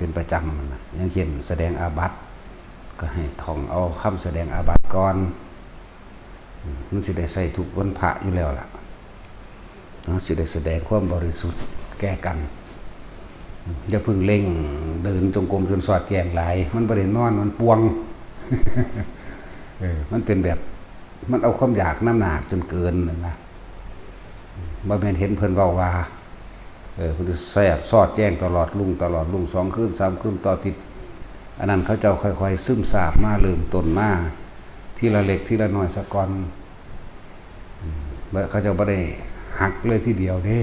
เป็นประจำนะอย่างเช่นแสดงอาบัติก็ให้ท่องเอาคำแสดงอาบัติก่อนมันสิได้ใส่ทุกวันพระอยู่แล้วล่ะสิได้แสดงความบริสุทธิ์แก้กันอย่าพึ่งเล่งเดินจงกรมจนสอดแจงหลายมันประเด็นนอนมันปวง มันเป็นแบบมันเอาความอยากน้ำหนักจนเกินนะบ่แม่นเห็นเพิ่นเว้าว่าเพิ่นแซ่บสอดแจ้งตลอดลุ่ง2 คืน 3 คืนต่อติดอันนั้นเขาเจ้าค่อยๆซึมซาบมาเริ่มต้นมาทีละเล็กทีละน้อยซะก่อนเขาเจ้าบ่ได้หักเลยทีเดียวเด้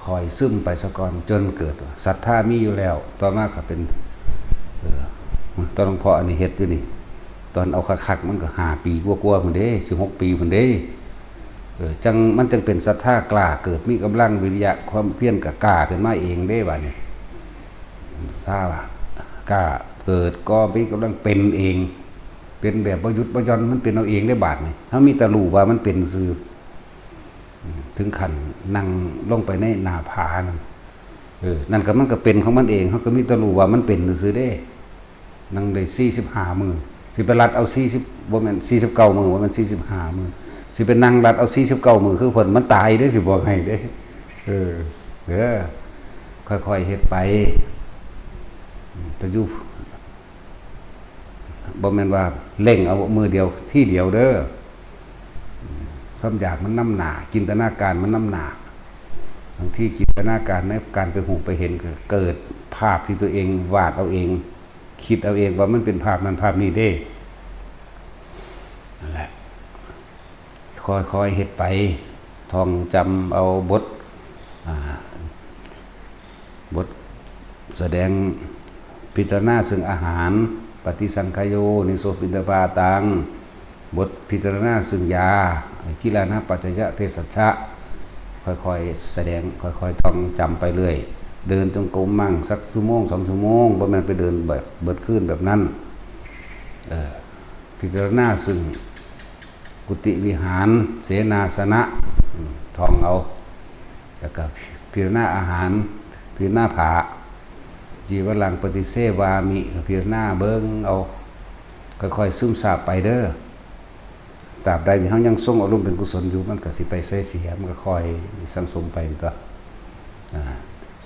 คอยซึมไปซะก่อนจนเกิดศรัทธามีอยู่แล้วต่อมาก็เป็นตอนหลวงพ่ออันนี้เฮ็ดอยู่นี่ตอนเอาคักๆมันก็5 ปีกว่าๆพุ่นเด้16 ปีพุ่นเด้จังมันจึงเป็นศรัทธากล้าเกิดมีกำลังวิริยะความเพียรก็กล้าขึ้นมาเองเด้บัดนี้ทราบกล้าเกิดก็มีกำลังเป็นเองเป็นแบบบ่หยุดบ่หย่อนมันเป็นเอาเองได้บาดนี่เฮามีแต่รู้ว่ามันเป็นซื่อถึงขั้นนั่งลงไปในหน้าผานั่นนั่นก็มันก็เป็นของมันเองเฮาก็มีแต่รู้ว่ามันเป็นซื่อเด้นั่งได้45 มื้อสิไปรัดเอา40บ่แม่น49 มื้อว่ามัน45 มื้อสิเป็นนั่งรัดเอา49 มื้อคือเพิ่นมันตายเด้สิบอกให้เด้ค่อยๆเฮ็ดไปแต่อยู่บ่แม่นว่าเล่งเอามือเดียวที่เดียวเด้อความอยากมันน้ำหนาจินตนาการมันน้ำหนาบางที่จินตนาการในการไปหูไปเห็นเกิดภาพที่ตัวเองวาดเอาเองคิดเอาเองว่ามันเป็นภาพนั้นภาพนี้เด้นั่นแหละค่อยๆเฮ็ดไปท่องจำเอาบทแสดงพิจารณาซึ่งอาหารปฏิสังขโยนิโสปิณฑปาตังบทพิจารณาซึ่งยากิลานะปัจจยะเภสัชชะค่อยๆแสดงค่อยๆท่องจำไปเรื่อยเดินจงกรมมั่งสักชั่วโมง2 ชั่วโมงบ่แม่นไปเดินแบบเบิดคืนแบบนั้นพิจารณาซึ่งกุฏิวิหารเสนาสนะท่องเอาแล้วก็พิจารณาอาหารพิจารณาผาจีวรังปฏิเสวามิพิจารณาเบิ่งเอาค่อยๆซึมซาบไปเด้อตราบใดที่เฮายังทรงอารมณ์เป็นกุศลอยู่มันก็สิไปเสียมันก็ค่อยสังสมไปตัว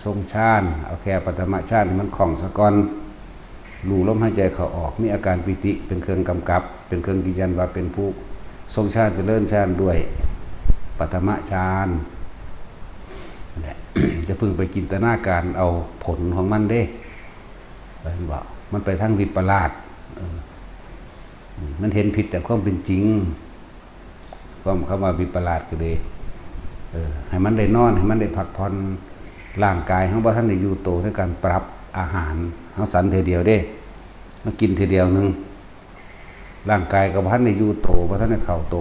ทรงฌานเอาแค่ปฐมฌานมันคล่องซะก่อนรู้ลมหายใจเข้าออกมีอาการปิติเป็นเครื่องกำกับเป็นเครื่องยืนยันว่าเป็นผู้ทรงฌานเจริญฌานด้วยปฐมฌานจะพึ่งไปจินตนาการเอาผลของมันเด้บอกมันไปทางวิปลาสมันเห็นผิดแต่ความเป็นจริงความคำว่าวิปลาสก็เลยให้มันได้นอนให้มันได้พักผ่อนร่างกายของบ่ท่านได้อยู่โตในการปรับอาหารเฮาสันเทเดียวเด้มากินทีเดียวนึงร่างกายก็บ่ท่านได้อยู่โตบ่ท่านได้เข้าโต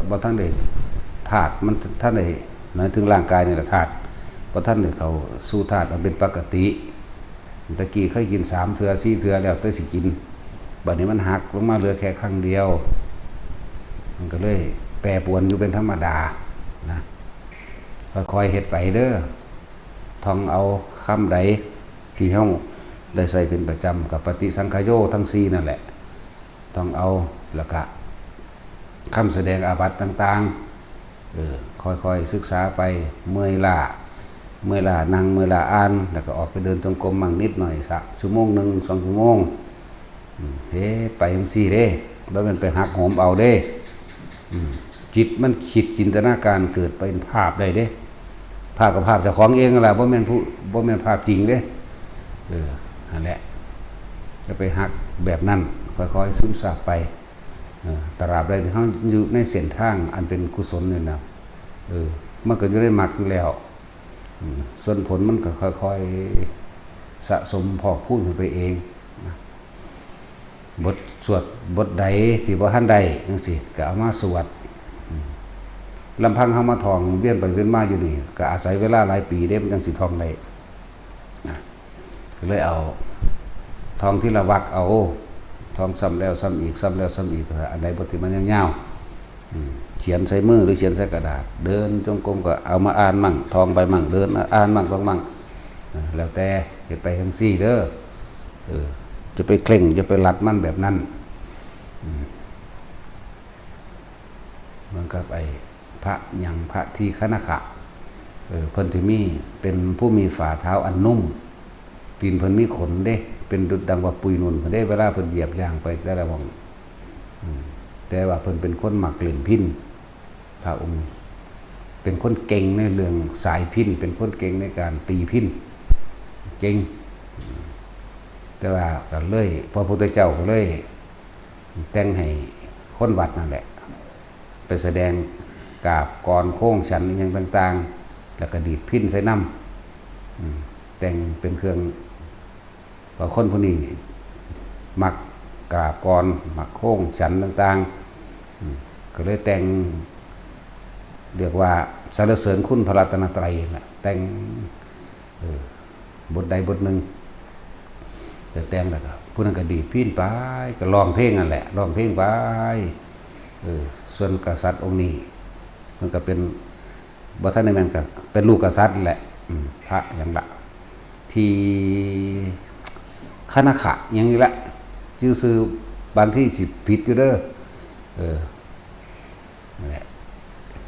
บ่ท่านได้ธาตุมันท่านได้หมายถึงร่างกายนี่แหละธาตุบ่ท่านได้เข้าสู่ธาตุอันเป็นปกติตะกี้เคยกิน3 เทื่อ4 เทื่อแล้วแต่สิกินบัดนี้มันหักลงมาเหลือแค่ครั้งเดียวมันก็เลยแปรปรวนอยู่เป็นธรรมดานะค่อยๆเฮ็ดไปเด้อท่องเอาคำใดที่เฮาได้ใส่เป็นประจำกับปฏิสังขโยทั้ง4นั่นแหละต้องเอาแล้วก็คำแสดงอาบัติต่างๆค่อยๆศึกษาไปเมื่อยล้านั่งเมื่อยล้าอ่านแล้วก็ออกไปเดินจงกรมมั่งนิดหน่อยสักชั่วโมงนึง2 ชั่วโมงไปจังซี่เด้บ่แม่นไปหักโหมเอาเด้จิตมันคิดจินตนาการเกิดเป็นภาพได้เด้ภาพกับภาพเจ้าของเองล่ะบ่แม่นภาพจริงเด้นั่นแหละจะไปหักแบบนั้นค่อยๆซึมซาบไปตราบใดที่เฮาอยู่ในเส้นทางอันเป็นกุศลนี่นะมันก็จะได้มรรคอยู่แล้วส่วนผลมันก็ค่อยๆสะสมพอกพูนขึ้นไปเองบทสวดบทใดที่บ่ทันได้จังซี่ก็เอามาสวดลำพังเฮามาท่องเวียนไปเวียนมาอยู่นี่ก็อาศัยเวลาหลายปีเด้มันจังสิท่องได้ก็เลยเอาท่องที่ละวักเอาท่องซ้ำแล้วซ้ำอีกซ้ำแล้วซ้ำอีกอันใดบทที่มันยาวๆเขียนใส่มือหรือเขียนใส่กระดาษเดินจงกรมก็เอามาอ่านมั่งท่องไปมั่งเดินอ่านมั่งท่องมั่ง แล้วแต่จะไปทั้งสี่เด้อจะไปเคร่งจะไปรัดมันแบบนั้นมันก็ไปพระยังพระที่คณะขะเพิ่นที่มีเป็นผู้มีฝ่าเท้าอันนุ่มตีนเพิ่นมีขนเด้เป็นดุจดังว่าปุยนุ่นเพิ่นได้เวลาเพิ่นเหยียบย่างไปแต่ละวงแต่ว่าเพิ่นเป็นคนหมักเล่นพิณพระองค์เป็นคนเก่งในเรื่องสายพิณเป็นคนเก่งในการตีพิณเก่งแต่ว่าก็เลยพระพุทธเจ้าก็เลยแต่งให้คนวัดนั่นแหละไปแสดงกราบกรโค้งฉันอย่างต่างๆแล้วก็ดีดพิณใส่น้ำแต่งเป็นเครื่องว่าคนผู้นี้มักกราบกรมักโค้งฉันต่างๆก็เลยแต่งเรียกว่าสรรเสริญคุณพระรัตนตรัยนะแต่งบทใดบทหนึ่งจะแต่งแล้วก็ผู้นั้นก็ดีดพิณไปก็ร้องเพลงนั่นแหละร้องเพลงไปส่วนกษัตริย์องค์นี้มันก็เป็นบัท่านในแมนก็เป็นลูกกษัตริย์แหละพระอย่างละที่คณะขะอย่างนี้ละชื่อซื้อบางที่สิผิดอยู่เด้อนั่นแหละ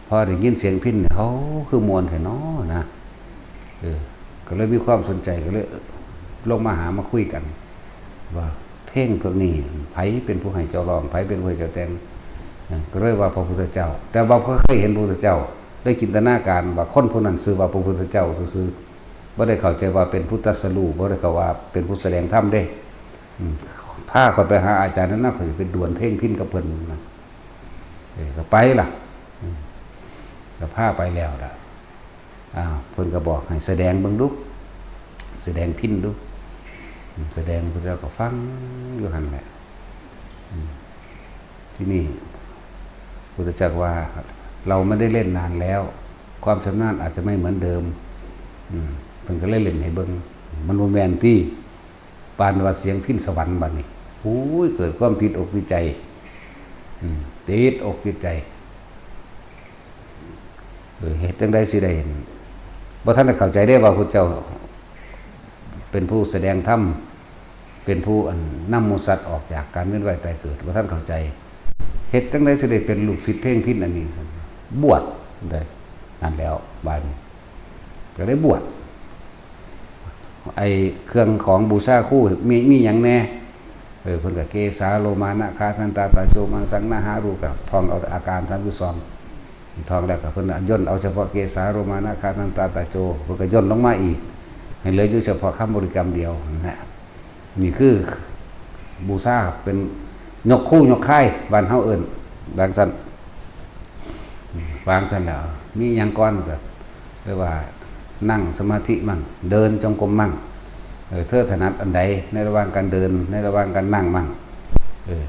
พอได้ยินเสียงพิณเขาคือมวลแท้น้อนะก็เลยมีความสนใจก็เลยลงมาหามาคุยกันว่าเพลงพวกนี้ไผเป็นผู้ให้เจ้าร้องไผเป็นผู้ให้เจ้าแต่งก็เลยว่าพระพุทธเจ้าแต่ว่าเขาเคยเห็นพระพุทธเจ้าได้จินตนาการว่าคนผู้นั้นซื่อว่าพระพุทธเจ้าซื่อบ่ได้เข้าใจว่าเป็นพุทธสรูปบ่ได้เข้าว่าเป็นผู้แสดงธรรมเด้พาเขาไปหาอาจารย์นั้นน่ะเขาสิไปดวลเพลงพิณกับเพิ่นนะก็ไปล่ะก็พาไปแล้วล่ะเพิ่นก็บอกให้แสดงเบิ่งดูแสดงพิณดูแสดงพระเจ้าก็ฟังอยู่หั่นแหละที่นี่พุทธเจ้าว่าเราไม่ได้เล่นนานแล้วความชำนาญอาจจะไม่เหมือนเดิมเพิ่นก็เล่นให้เบิ่งมันบ่แม่นที่ปานว่าเสียงพิณสวรรค์บัดนี้โอ้ยเกิดความติดอกติดใจติดอกติดใจเหตุจังใดสิได้เห็นบ่ทันได้เข้าใจได้ว่าพุทธเจ้าเป็นผู้แสดงธรรมเป็นผู้นำหมู่สัตว์ออกจากการเวียนว่ายตายเกิดบ่ทันเข้าใจเหตุจังใดสิได้เป็นลูกศิษย์เพลงพิณอันนี้บวชได้นั่นแล้วบาดนี้ก็ได้บวชไอ้เครื่องของบูชาคู่มีหยังแน่เพิ่นก็เกสาโลมานะคาทันตาตาโจมังสังนาหารูกับท่องเอาอาการ32ท่องแล้วก็เพิ่นย่นเอาเฉพาะเกสาโลมานะคาทันตาตาโจเพิ่นก็ย่นลงมาอีกให้เหลืออยู่เฉพาะคำบริกรรมเดียวนะนี่คือบูชาเป็นยกคู่ยกค่ายบ้านเฮาเอิ้นบางซั่นแล้วมีหยังก่อนก็เรียกว่านั่งสมาธิมั่งเดินจงกรมมั่งเธอถนัดอันใดในระหว่างการเดินในระหว่างการนั่งมั่ง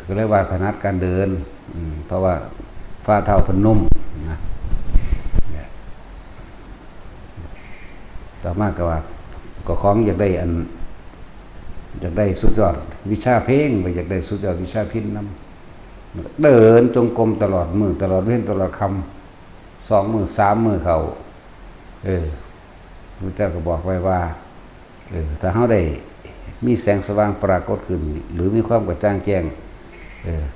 ก็เรียกว่าถนัดการเดินเพราะว่าฝ่าเท้าเพิ่นนุ่มนะต่อมาก็ว่าก็ของอยากได้สุดยอดวิชาเพลงไปอยากได้สุดยอดวิชาพิณนำเดินจงกรมตลอดมื้อตลอดเว้นตลอดค่ำ2 มื้อ3 มื้อเข้าพระเจ้าก็บอกไว้ว่าถ้าเฮาได้มีแสงสว่างปรากฏขึ้นหรือมีความกระจ่างแจ้ง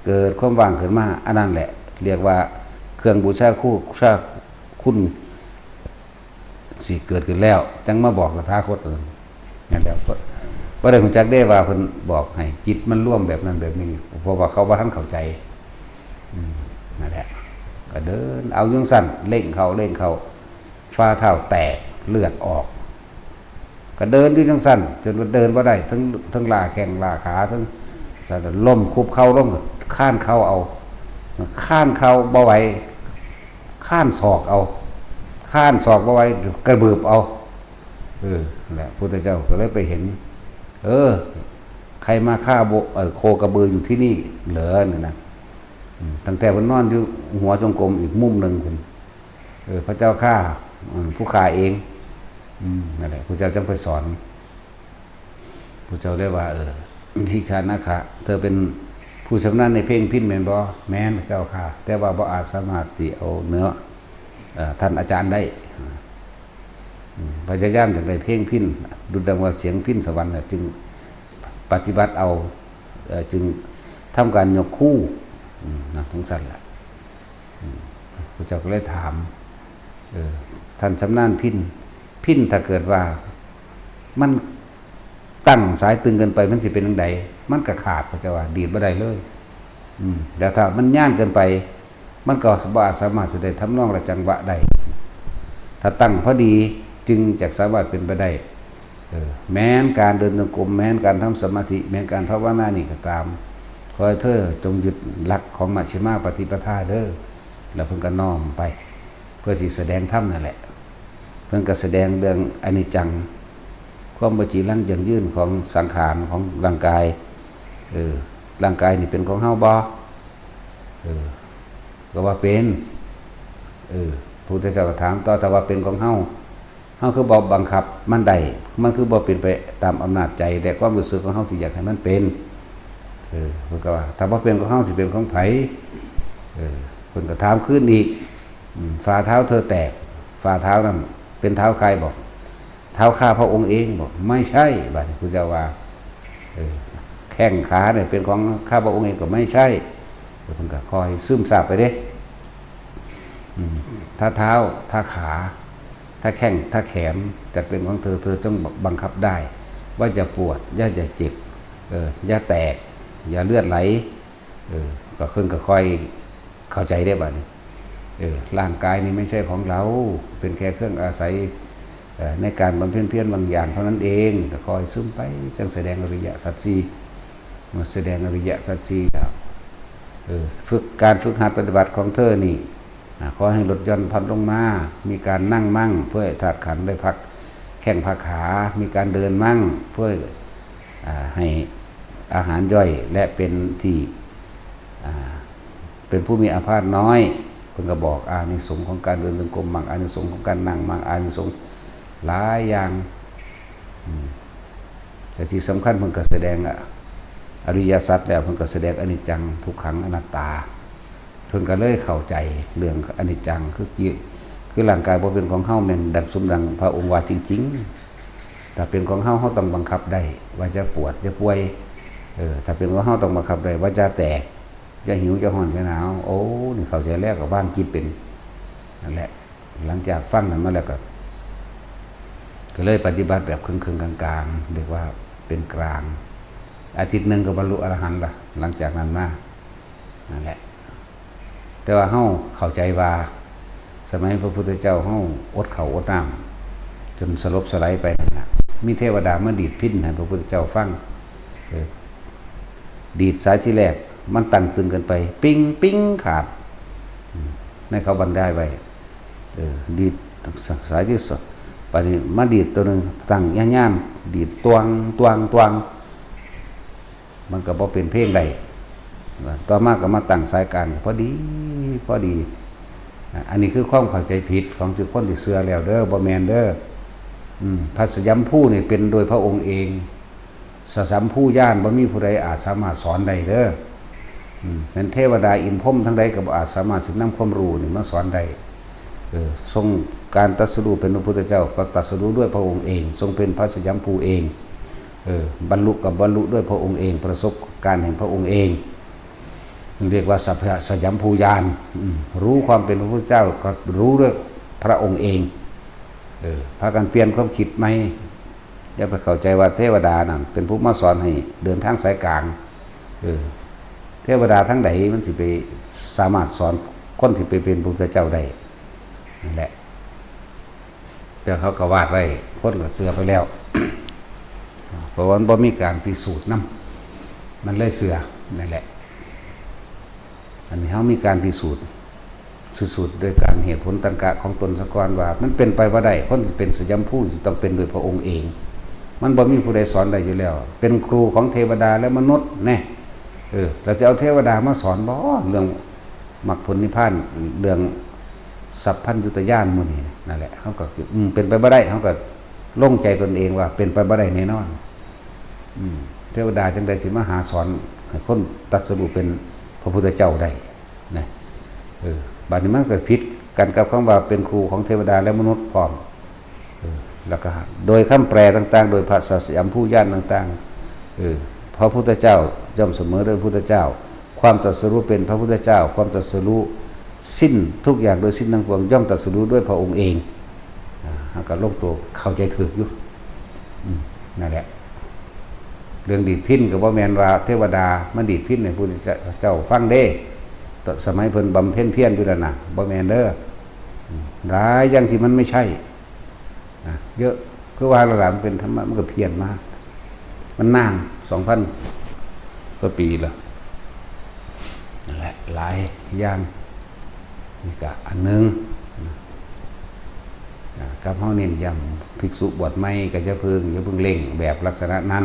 เกิดความว่างขึ้นมาอันนั้นแหละเรียกว่าเครื่องบูชาคุณสิเกิดขึ้นแล้วจังมาบอกตถาคตนั่นแหละบ่ได้ฮู้จักได้ว่าเพิ่นบอกให้จิตมันร่วมแบบนั้นแบบนี้เพราะว่าเขาบ่ทันเข้าใจนั่นแหละก็เดินเอาจังสั่นเร่งเข้าฝ่าเท้าแตกเลือดออกก็เดินอยู่จังสั่นจนเดินบ่ได้ทั้งลาแข้งลาขาทั้งสั่นล้มคุบเข่าลงข้านเข่าเอาข้านเข่าบ่ไหวข้านศอกเอาข้านศอกบ่ไหวกระเบิบเอานั่นแหละพุทธเจ้าก็เลยไปเห็นใครมาฆ่าโคกระบืออยู่ที่นี่เหรอเนี่ยนะตั้งแต่วันนอนอยู่หัวจงกรมอีกมุมหนึ่งคุณพระเจ้าฆ่าผู้ฆ่าเองนั่นแหละพระเจ้าจึงไปสอนพระเจ้าได้ว่าที่คานะคะเธอเป็นผู้ชำนาญในเพลงพิณแม่นบ่แม่นพระเจ้าค่ะแต่ว่าบ่อาจสามารถที่เอาเนื้อท่านอาจารย์ได้ พยายามอย่างไรเพ่งพิ้นดุจดังว่าเสียงพิ้นสวรรค์จึงปฏิบัติเอาจึงทำการยกคู่นะทั้งสั้นแหละพระเจ้าก็เลยถามท่านชำนาญพิ้นถ้าเกิดว่ามันตั้งสายตึงเกินไปมันสิเป็นยังไงมันก็ขาดพระเจ้าว่าดีดบ่ได้เลยแต่ถ้ามันย่านเกินไปมันก็สามารถแสดงทำนองและจังหวะได้ถ้าตั้งพอดีจึงจะสามารถเป็นไปได้แม้นการเดินจงกรมแม้นการทำสมาธิแม้นการภาวนานี่ก็ตามขอให้เธอจงยึดหลักของมัชฌิมาปฏิปทาเด้อแล้วเพิ่นก็น้อมไปเพื่อที่แสดงธรรมนั่นแหละเพิ่นก็แสดงเรื่องอนิจจังความบ่จีรังยั่งยืนของสังขารของร่างกายร่างกายนี่เป็นของเฮาบ่ก็ว่าเป็นพระพุทธเจ้าก็ถามต่อแต่ว่าเป็นของเฮาคือบ่บังคับมันได้มันคือบ่เป็นไปตามอำนาจใจและความรู้สึกของเฮาที่อยากให้มันเป็นเพิ่นก็ว่าถ้าบ่เป็นของเฮาสิเป็นของไผเพิ่นก็ถามขึ้นอีกฝ่าเท้าเธอแตกฝ่าเท้านั้นเป็นเท้าใครบอกเท้าข้าพระองค์เองบอกไม่ใช่บัดนี้พระเจ้าว่าแข้งขาเนี่ยเป็นของข้าพระองค์เองก็ไม่ใช่เพิ่นก็คอยซึมซาบไปเด้ถ้าเท้าถ้าขาถ้าแข้งถ้าแขนจะเป็นของเธอต้องบังคับได้ว่าจะปวดอย่าจะเจ็บอย่าแตกอย่าเลือดไหลก็ขึ้นก็ค่อยเข้าใจได้บ้างร่างกายนี้ไม่ใช่ของเราเป็นแค่เครื่องอาศัยในการบำเพ็ญเพียรบางอย่างเท่านั้นเองก็คอยซึมไปจังแสดงอริยสัจสี่เมื่อแสดงอริยสัจสี่แล้วการฝึกหัดปฏิบัติของเธอนี่ขอให้ลดหย่อนผ่อนลงมามีการนั่งมั่งเพื่อธาตุขันธ์ได้พักแข้งพักขามีการเดินมั่งเพื่อให้อาหารย่อยและเป็นที่เป็นผู้มีอาพาธน้อยเพิ่นก็บอกอานิสงส์ของการเดินจงกรมมั่งอานิสงส์ของการนั่งมั่งอานิสงส์หลายอย่างแต่ที่สำคัญเพิ่นก็แสดงอริยสัจแล้วเพิ่นก็แสดงอนิจจังทุกขังอนัตตาเพิ่นก็เลยเข้าใจเรื่องอนิจจังคือร่างกายบ่เป็นของเฮาแม่นดังสมดังพระองค์ว่าจริงๆถ้าเป็นของเฮาต้องบังคับได้ว่าจะปวดจะป่วยถ้าเป็นของเฮาต้องบังคับได้ว่าจะแตกจะหิวจะห่อนจะหนาวโอ้นี่เข้าใจแล้วกับบ้านคิดเป็นนั่นแหละหลังจากฟังนั้นมาแล้วก็เลยปฏิบัติแบบครึ่งๆกลางๆเรียกว่าเป็นกลางอาทิตย์นึงก็บรรลุอรหันต์ละหลังจากนั้นมานั่นแหละแต่ว่าเฮาเข้าใจว่าสมัยพระพุทธเจ้าเฮาอดข้าวอดน้ำจนสลบสลายไปนั่นน่ะมีเทวดามาดีดพิณให้พระพุทธเจ้าฟังดีดสายที่แรกมันตั้งตึงกันไปปิ้งปิ้งขาดในเขาบรรยายไว้ดีดสายที่สองไปมาดีดตัวหนึ่งตั้งย่านๆดีดตวงมันก็บ่เป็นเพลงใดต่อมาก็มาตั้งสายกลางพอดีอันนี้คือความเข้าใจผิดของทุกคนที่เชื่อแล้วเด้อบ่แม่นเด้อพระสยามผู้นี่เป็นโดยพระองค์เองสสัมผู้ย่านบ่มีผู้ใดอาจสามารถสอนได้เด้อเป็นเทวดาอินพรหมทั้งใดก็บ่อาจสามารถสินำความรู้นี่มาสอนได้ทรงการตรัสรู้เป็นพระพุทธเจ้าก็ตรัสรู้ด้วยพระองค์เองทรงเป็นพระสยามภูเองบรรลุกับบรรลุด้วยพระองค์เองประสบการณ์แห่งพระองค์เองเรียกว่าสัพพะสยามภูญาณรู้ความเป็นพระพุทธเจ้าก็รู้ด้วยพระองค์เองพากันเปลี่ยนความคิดไหมอย่าไปเข้าใจว่าเทวดานั่นเป็นผู้มาสอนให้เดินทางสายกลางเทวดาทั้งใดมันสิไปสามารถสอนคนที่ไปเป็นพระพุทธเจ้าได้นั่นแหละแต่เขาก็วาดไว้คนก็เสือไปแล้ว เพราะว่าบ่มีการพิสูจน์นำมันเลยเสือนั่นแหละอันนี้เขามีการพิสูจน์สุดๆโดยการเหตุผลตรรกะของตนสะกอนว่ามันเป็นไปว่าได้คนที่เป็นสยามผู้ต้องเป็นโดยพระองค์เองมันบ่มีผู้ใดสอนได้อยู่แล้วเป็นครูของเทวดาและมนุษย์แน่เราจะเอาเทวดามาสอนบ่เรื่องมรรคผลนิพพานเรื่องสัพพัญญุตญาณมื้อนี้นั่นแหละเขาก็เป็นไปบ่ได้เขาก็ลงใจตนเองว่าเป็นไปบ่ได้แน่นอนเทวดาจังได๋สิมาหาสอนให้คนตรัสรู้เป็นพระพุทธเจ้าได้นะบัดนี้มันก็ผิดกันกับคำว่าเป็นครูของเทวดาและมนุษย์พร้อม แล้วก็โดยคำแปลต่างๆโดยภาษาสยามผู้ย่านต่างๆพระพุทธเจ้าย่อมเสมอด้วยพระพุทธเจ้าความตรัสรู้เป็นพระพุทธเจ้าความตรัสรู้สิ้นทุกอย่างโดยสิ้นทั้งปวงย่อมตรัสรู้ด้วยพระองค์เองก็ลงตัวเข้าใจถึกอยู่นั่นแหละเรื่องดีดพินกับว่าแมนว่าเทวดามันดีดพินเนี่ยพุทธเจ้าฟังเด้ตอนสมัยเพิ่นบำเพ็ญเพียรอยู่นั่นน่ะบ่แมนเด้อหลายอย่างที่มันไม่ใช่เยอะคือว่าระดับเป็นธรรมะมันก็เพียรมากมันนาน 2,000 กว่าปีแล้วนั่นแหละหลายอย่างนี่ก็อันนึงกับเฮาเน้นย้ำภิกษุบวชใหม่ก็อย่าเพิ่งเร่งแบบลักษณะนั้น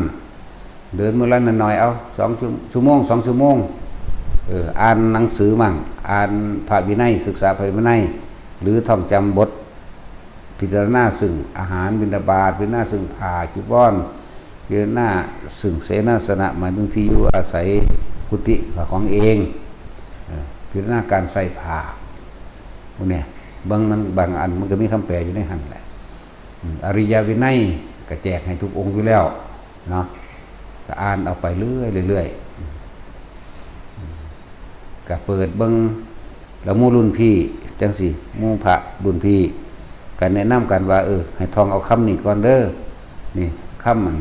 เดินมื้อละหน่อยเอา2 ชั่วโมง 2 ชั่วโมงอ่านหนังสือมั่งอ่านพระวินัยศึกษาพระวินัยหรือท่องจำบทพิจารณาซึ่งอาหารบิณฑบาตพิจารณาซึ่งผ้าจีวรพิจารณาซึ่งเสนาสนะหมายถึงที่อยู่อาศัยกุฏิของเองพิจารณาการใส่ผ้าพวกนี้บางอันมันก็มีคำแปลอยู่ในหันแหละอริยวินัยก็แจกให้ทุกองค์อยู่แล้วเนาะก็อ่านเอาไปเรื่อยก็เปิดเบิ่งแล้วหมู่รุ่นพี่จังสิหมู่พระรุ่นพี่กันแนะนำกันว่าให้ท่องเอาคำนี้ก่อนเด้อนี่คำมัน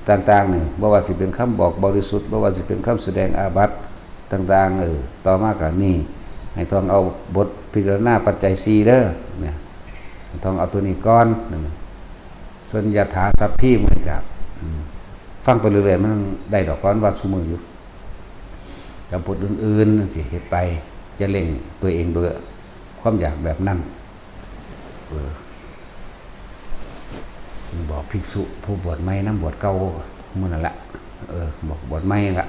ต่างๆนี่บ่ว่าสิเป็นคำบอกบริสุทธิ์บ่ว่าสิเป็นคำแสดงอาบัติต่างๆต่อมาก็นี่ให้ท่องเอาบทพิจารณาปัจจัย4เด้อเนี่ยท่องเอาตัวนี้ก่อนส่วนยถาสัพพิมันก็ฟังไปเรื่อยๆมันได้ดอกก้อนวัดซุมื้ออยู่กับบทอื่นๆสิเฮ็ดไปจะเล่งตัวเองโดยความอยากแบบนั้นบอกภิกษุผู้บวชใหม่นำบวชเก่ามื้อนั่นแหละบอกบวชใหม่ละ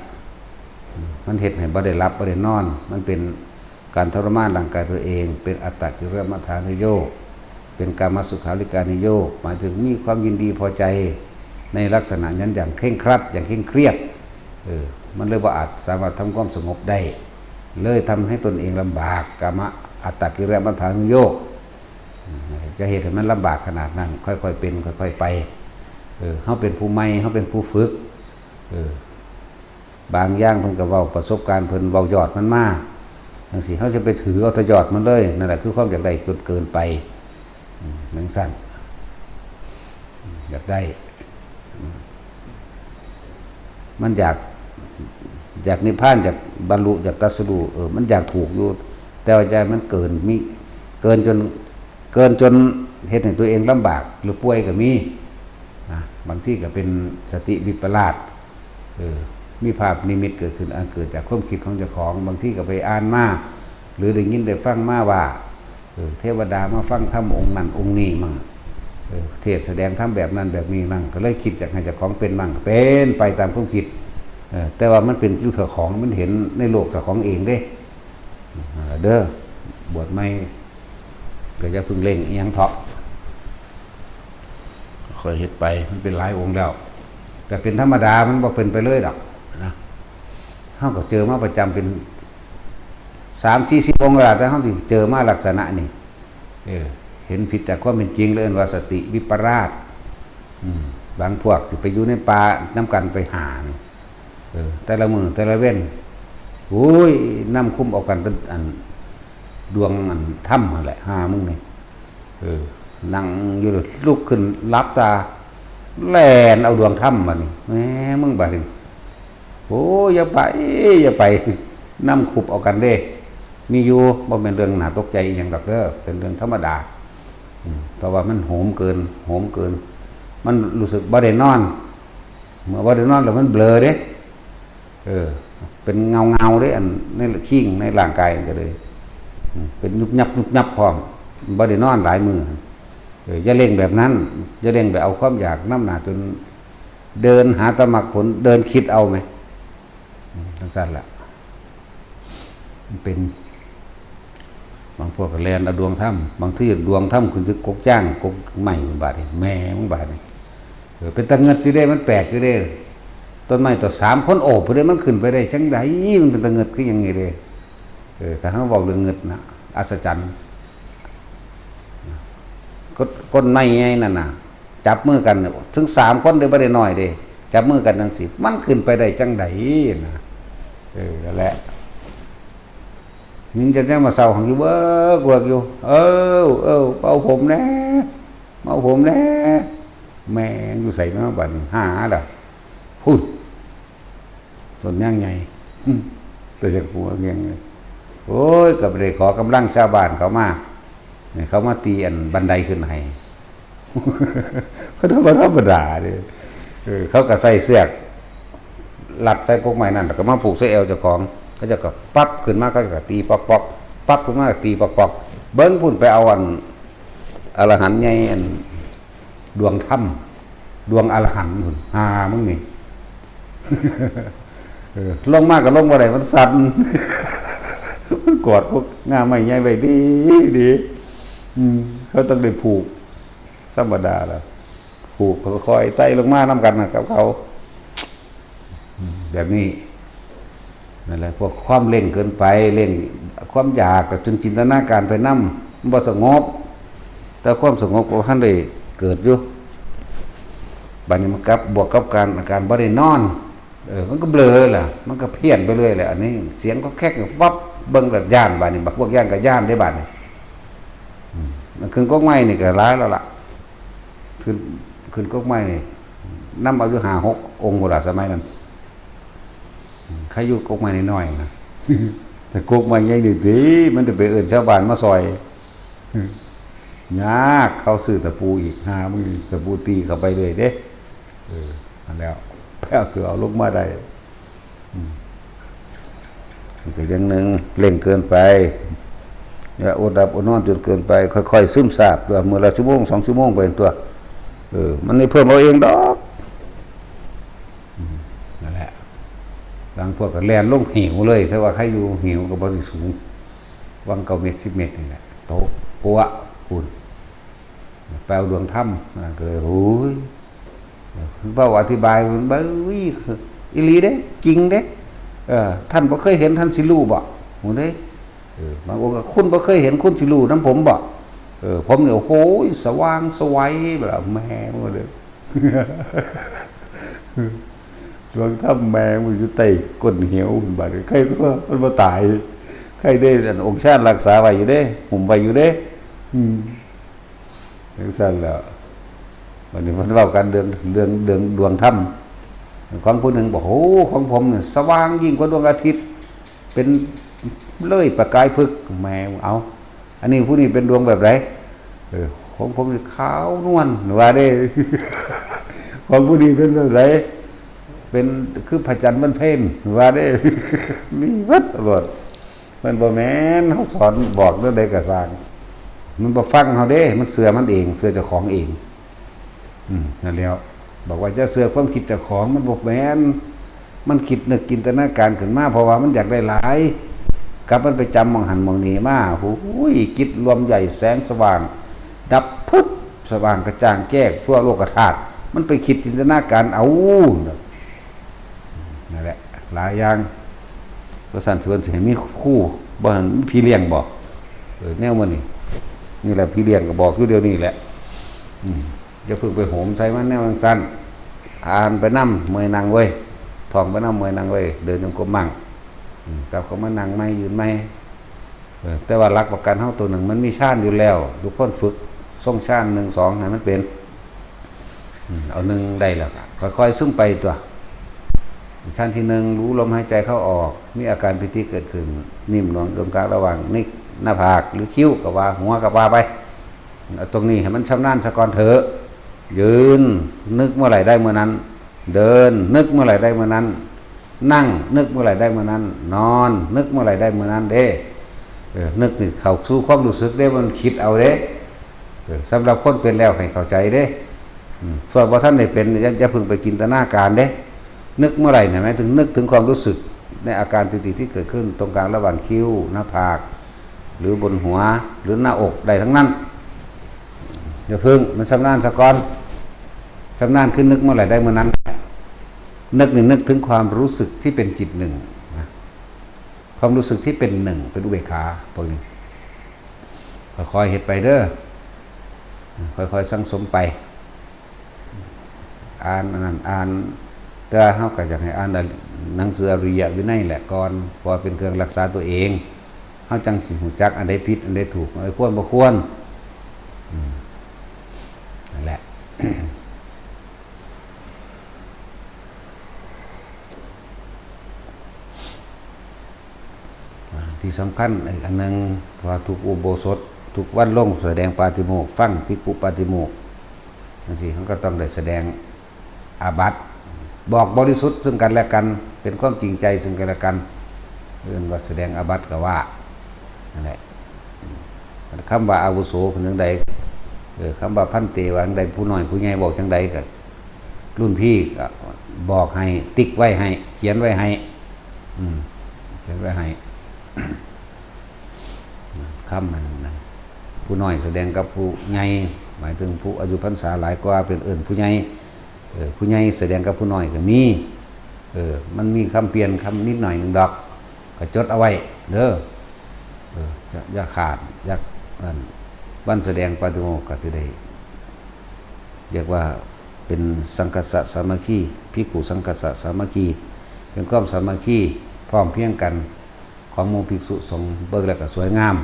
มันเฮ็ดให้บ่ได้รับบ่ได้นอนมันเป็นการทรมานร่างกายตัวเองเป็นอัตตกิลมัฏฐานิโยคเป็นกามสุขาริการนิโยคหมายถึงมีความยินดีพอใจในลักษณะนั้นอย่างเคร่งครัดอย่างเคร่งเครียดมันเลยบ่อาจสามารถทำความสงบได้เลยทำให้ตนเองลำบากกามอัตตกิลมัฏฐานิโยคจะเหตุให้มันลำบากขนาดนั้นค่อยๆเป็นค่อยๆไปเฮาเป็นผู้ใหม่เฮาเป็นผู้ฝึกบางอย่างเพิ่นก็เว้าประสบการณ์เพิ่นเว้ายอดมันมาจังซี่เฮาจะไปถือเอาแต่ยอดมันเลยนั่นแหละคือความอยากได้จนเกินไปจังซั่นอยากได้มันอยากนิพพานอยากบรรลุอยากตรัสรู้มันอยากถูกอยู่แต่ว่าใจมันเกินจนเฮ็ดให้ตัวเองลำบากหรือป่วยก็มีนะบางทีก็เป็นสติวิปลาสมีภาพนิมิตเกิดขึ้นอันเกิดจากความคิดของเจ้าของบางทีก็ไปอ่านมาหรือได้ยินได้ฟังมาว่าเทวดามาฟังธรรมองค์นั้นองค์นี้มั่งเทศแสดงธรรมแบบนั้นแบบนี้มั่งก็เลยคิดจากให้เจ้าของเป็นมั่งเป็นไปตามความคิดแต่ว่ามันเป็นอยู่เจ้าของมันเห็นในโลกเจ้าของเองเด้เด้อบวชไม่ก็จะพึ่งเล่งยังเถาะค่อยเฮ็ดไปมันเป็นหลายองค์แล้วแต่เป็นธรรมดามันบ่เป็นไปเลยดอกนะเฮาก็เจอมาประจำเป็น3-40 องค์แล้วแต่เฮาสิเจอมาลักษณะนี้เห็นผิดจากความเป็นจริงเลยว่าสติวิปราชบางพวกสิไปอยู่ในป่าน้ำกันไปหาแต่ละมือแต่ละเว้นโอ้ยน้ำคุ้มเอากันอันดวงอันถ้ำนั่นแหละหามึงนี่นั่งอยู่ลุกขึ้นรับตาแล่นเอาดวงถ้ำมานี่แหมมึงบาดนี่โอ้ยอย่าไปน้ำขุบเอากันเด้มีอยู่บ่เป็นเรื่องน่าตกใจอย่างดอกเด้อเป็นเรื่องธรรมดาเพราะว่ามันโหมเกินมันรู้สึกบ่ได้นอนเมื่อบ่ได้นอนแล้วมันเบลอเด้เป็นเงาเด้อันในขี้งในร่างกายก็เลยเป็นยุบยับพร้อมบ่ได้นอนหลายมืออย่าเร่งแบบนั้นอย่าเร่งแบบเอาความอยากน้ำหนาจนเดินหาตมรรคผลเดินคิดเอาไหมทั้งสั้นแหละมันเป็นบางพวกก็แลนเอาดวงถ้ำบางที่ดวงถ้ำคุณจะกกจ้างกกใหม่บาดนี่แม่มันบาดนี่เป็นตะเงิดที่ได้มันแปลกที่ได้ต้นไม้ต่อ3 คนโอบไปได้มันขึ้นไปได้จังไดมันเป็นตะเงิดคือยังไงเลยแต่เขาบอกเรื่องเงิดนะอัศจรรย์ก้นไม้ไงนั่นน่ะ จับมือกันถึง3คนได้บ่ได้น้อยเด้จับมือกันจังซี่มันขึ้นไปได้จังไดนะนั่นแหละมิงจะมาเศร้าของอยู่เบิกเบิกอยู่เป่าผมแน่เป่าผมแน่แม่อยู่ใส่เนาะบัดหาล่ะพูดต้นย่างใหญ่ตัวจากหัวเงี้ยเลยโอ้ยกับเลยขอกำลังชาวบ้านเขามาเขามาตีอันบันไดขึ้นให้เขาธรรมดาเลยเขาก็ใส่เสื้อลัดใส่กกไม้นั่นแล้วก็มาผูกใส่เอวเจ้าของเขาจะก็ปั๊บขึ้นมาก็ตีปอกปอกปั๊บขึ้นมาก็ตีปอกปอกเบิ้งพุ่นไปเอาอันอรหันต์ใหญ่อันดวงถ้ำดวงอรหันต์พุ่นมึงนี่ลงมากกับลงมาได้มันสั่นมันกอดพวกงาไม่ใหญ่ไปดีเขาต้องได้ผูกธรรมดาแล้วผูกค่อยๆไต่ลงมาน้ำกันกับเขาแบบนี้นั่นแหละพวกความเร่งเกินไปเร่งความอยากจนจินตนาการไปนำมันบ่สงบแต่ความสงบของท่านได้เกิดอยู่บัดนี้มันกับบวกกับการอาการบ่ได้นอนมันก็เบลอล่ะมันก็เพี้ยนไปเรื่อยแหละอันนี้เสียงก็แค่วับเบิ่งแบบย่านบัดนี้พวกย่านก็ย่านได้บัดนี้มันขึ้นก๊กไม้นี่ก็ร้ายแล้วล่ะขึ้นก๊กไม้นี่นำเอาอยู่5-6 องค์โบราณสมัยนั้นใครอยู่ก๊กไม้น้อยๆนะแต่ก๊กไม้ใหญ่ดีมันจะไปเอิ้นชาวบ้านมาซอยยากเขาซื้อตะปูอีกมึงตะปูตีเข้าไปเลยเด้อันแล้วแพ้เสือเอาลงมาได้ก็อย่างนึงเร่งเกินไปอย่าอดหลับอดนอนจนเกินไปค่อยๆซึมซาบตัวมื้อละชั่วโมง2 ชั่วโมงไปตัวมันนี่เพิ่มเอาเองดอกนั่นแหละบางพวกก็แล่นลงหิวเลยถ้าว่าใครอยู่หิวก็บ่สิสูงวัง9 เมตร 10 เมตรนี่แหละโตปัวพุ่นแปลวดวงถ้ำก็เลยโอ้ยเว้าอธิบายมันเบ้ยอีหลีเด้จริงเด้ท่านบ่เคยเห็นท่านสิรู้บ่ฮู้เด้บางองค์ก็คุณบ่เคยเห็นคุณสิรู้นำผมบ่ผมเนี่ยโอ้โหสว่างสวัยแบบแม่มันเด้อดวงถ้ำแม่มันอยู่ใต้ก้นเหวบัดใครตัวมันบ่ตายใครได้องค์ชาติรักษาไว้อยู่เด้หุ่มไว้อยู่เด้จังซั่นแล้ววันนี้มันเว้ากันเรื่องดวงถ้ำของผู้หนึ่งบอกโอ้ของผมเนี่ยสว่างยิ่งกว่าดวงอาทิตย์เป็นเลยประกายพึกแม่เอาอันนี้ผู้นี้เป็นดวงแบบไหนของผมขาวนวลว่าได้ของผู้นี้เป็นแบบไหนเป็นคือพระจันทร์มันเพ่นว่าได้มีวัดตลอดมันบ่แม่นเขาสอนบอกเรื่องใดก็สร้างมันบ่ฟังเขาเด้มันเสือมันเองเสือเจ้าของเองนั่นแล้วบอกว่าจะเสือความคิดเจ้าของมันบ่แม่นมันคิดนึกจินตนาการขึ้นมาเพราะว่ามันอยากได้หลายกับมันไปจำมองหันมองนี้มาโอ้ยจิตรวมใหญ่แสงสว่างดับพุทสว่างกระจ่างแจ้งทั่วโลกธาตุมันไปคิดจินตนาการเอานั่นแหละหลายอย่างประสานสิเพิ่นสิให้มีคู่บ่หันพี่เลี้ยงบ่แนวมันนี่แหละพี่เลี้ยงก็บอกอยู่เดียวนี้แหละจะพึ่งไปโหมใส่มันแนวสั้นอ่านไปนำเมื่อยนั่งเว้ยท่องไปนำเมื่อยนั่งเว้ยเดินจงกรมมั่งกับเขามานั่งไม่ยืนไม่แต่ว่าหลักประกันเฮาตัวหนึ่งมันมีชาญอยู่แล้วทุกคนฝึกส่งชาญ1 2ให้มันเป็นเอา1ได้แล้วค่อยๆซึมไปตัวชาญที่1รู้ลมหายใจเข้าออกมีอาการปิติเกิดขึ้นนิ่มหน่วงตรงกลางระหว่างนิกหน้าผากหรือคิ้วกับว่าหัวกับว่าไปตรงนี้ให้มันชำนาญซะก่อนเถอะยืนนึกเมื่อไหร่ได้เมื่อนั้นเดินนึกเมื่อไหร่ได้เมื่อนั้นนั่งนึกเมื่อไหร่ได้เมื่อนั้นนอนนึกเมื่อไหร่ได้เมื่อนั้นเด้นึกนี่เข้าสู่ความรู้สึกเด้มันคิดเอาเด้สำหรับคนเป็นแล้วให้เข้าใจเด้ส่วนพอท่านได้เป็นจะพึงไปจินตนาการเด้นึกเมื่อไหร่เนี่ยหมายถึงนึกถึงความรู้สึกในอาการปิติที่เกิดขึ้นตรงกลางระหว่างคิ้วหน้าผากหรือบนหัวหรือหน้าอกได้ทั้งนั้นอย่าพึ่งมันชำนาญสะก่อนชำนาญขึ้นนึกเมื่อไหร่ได้เมื่อนั้นนึกนี่นึกถึงความรู้สึกที่เป็นจิตหนึ่งนะความรู้สึกที่เป็นหนึ่งเป็นอุเบกขาพวกนี้ค่อยๆเฮ็ดไปเด้อค่อยๆสังสมไป อ่านอันนั้นอ่านแต่เฮาก็อยากให้อ่านหนังสืออริยวินัยแหละก่อนเพราะเป็นเครื่องรักษาตัวเองเฮาจังสิรู้จักอันใดผิดอันใดถูกอันใดควรบ่ควรนั่นแหละ ที่สำคัญอีกอันนึงว่าทุกอุโบสถทุกวันลงแสดงปาฏิโมกข์ฟังภิกขุปาฏิโมกข์จังซี่เขาก็ต้องได้แสดงอาบัติบอกบริสุทธิ์ซึ่งกันและกันเป็นความจริงใจซึ่งกันและกันเรื่องว่าแสดงอาบัติก็ว่านั่นแหละคำว่าอาวุโสคือจังใดคำว่าพันเตว่าจังใดผู้น้อยผู้ใหญ่บอกจังใดก็รุ่นพี่ก็บอกให้ติ๊กไว้ให้เขียนไว้ให้เขียนไว้ให้คำมันผู้น้อยแสดงกับผู้ใหญ่หมายถึงผู้อายุพรรษาหลายกว่าเป็นผู้ใหญ่ผู้ใหญ่แสดงกับผู้น้อยก็มีมันมีคำเปลี่ยนคำนิดหน่อยหนึ่งดอกก็จดเอาไว้เด้ออย่าขาดอย่าวันแสดงปาฏิโมกข์ก็สิได้เรียกว่าเป็นสังกัสสะสามัคคีภิกขุสังกัสสะสามัคคีเป็นความสามัคคีพร้อมเพรียงกันของหมู่ภิกษุสงฆ์เบิกแล้วก็สวยงาม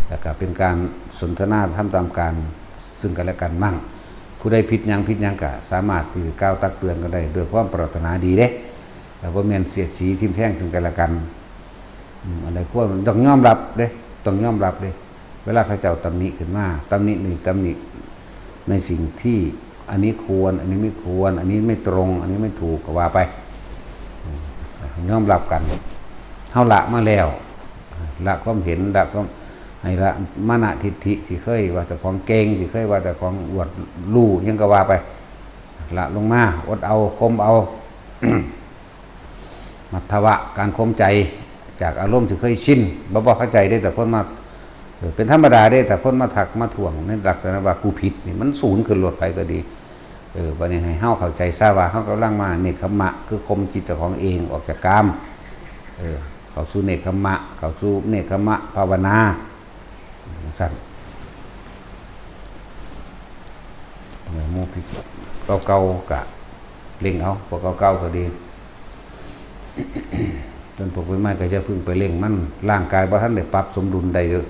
แล้วก็เป็นการสนทนาทำตามการซึ่งกันและกันมั่งผู้ใดผิดหยังก็สามารถที่จะกล่าวตักเตือนกันได้ด้วยความปรารถนาดีเด้แล้วบ่แม่นเสียดสีทิ่มแทงซึ่งกันและกันอะไรควรมันต้องยอมรับเด้ต้องยอมรับเด้เวลาเขาเจ้าตำหนิขึ้นมาตำหนิในสิ่งที่อันนี้ควรอันนี้ไม่ควรอันนี้ไม่ตรงอันนี้ไม่ถูกก็ว่าไปยอมรับกันเฮาละมาแล้วละความเห็นละความให้ละมานะทิฏฐิที่เคยว่าแต่ของเก่งที่เคยว่าแต่ของอวดรู้ยังก็ว่าไปละลงมาอดเอาคมเอา มัทวะการคมใจจากอารมณ์ที่เคยชินบ่เข้าใจได้แต่คนมาเป็นธรรมดาได้แต่คนมาถักมาถ่วงในลักษณะว่ากูผิดนี่มันสูญขึ้นลดไปก็ดีบัดนี้ให้เฮาเข้าใจทราบว่าเฮากำลังมาเนกขมะคือคมจิตเจ้าของเองออกจากกามเข้าสู่เนกขมะเข้าสู่เนกขมะภาวนาสั่นหมู่ภิกษุเก่าๆกะเล็งเอาพวกเก่าๆก็ดีจนพวกใหม่ก็จะพึ่งไปเล็งมันร่างกายบ่ทันได้ปรับสมดุลได้เด้อ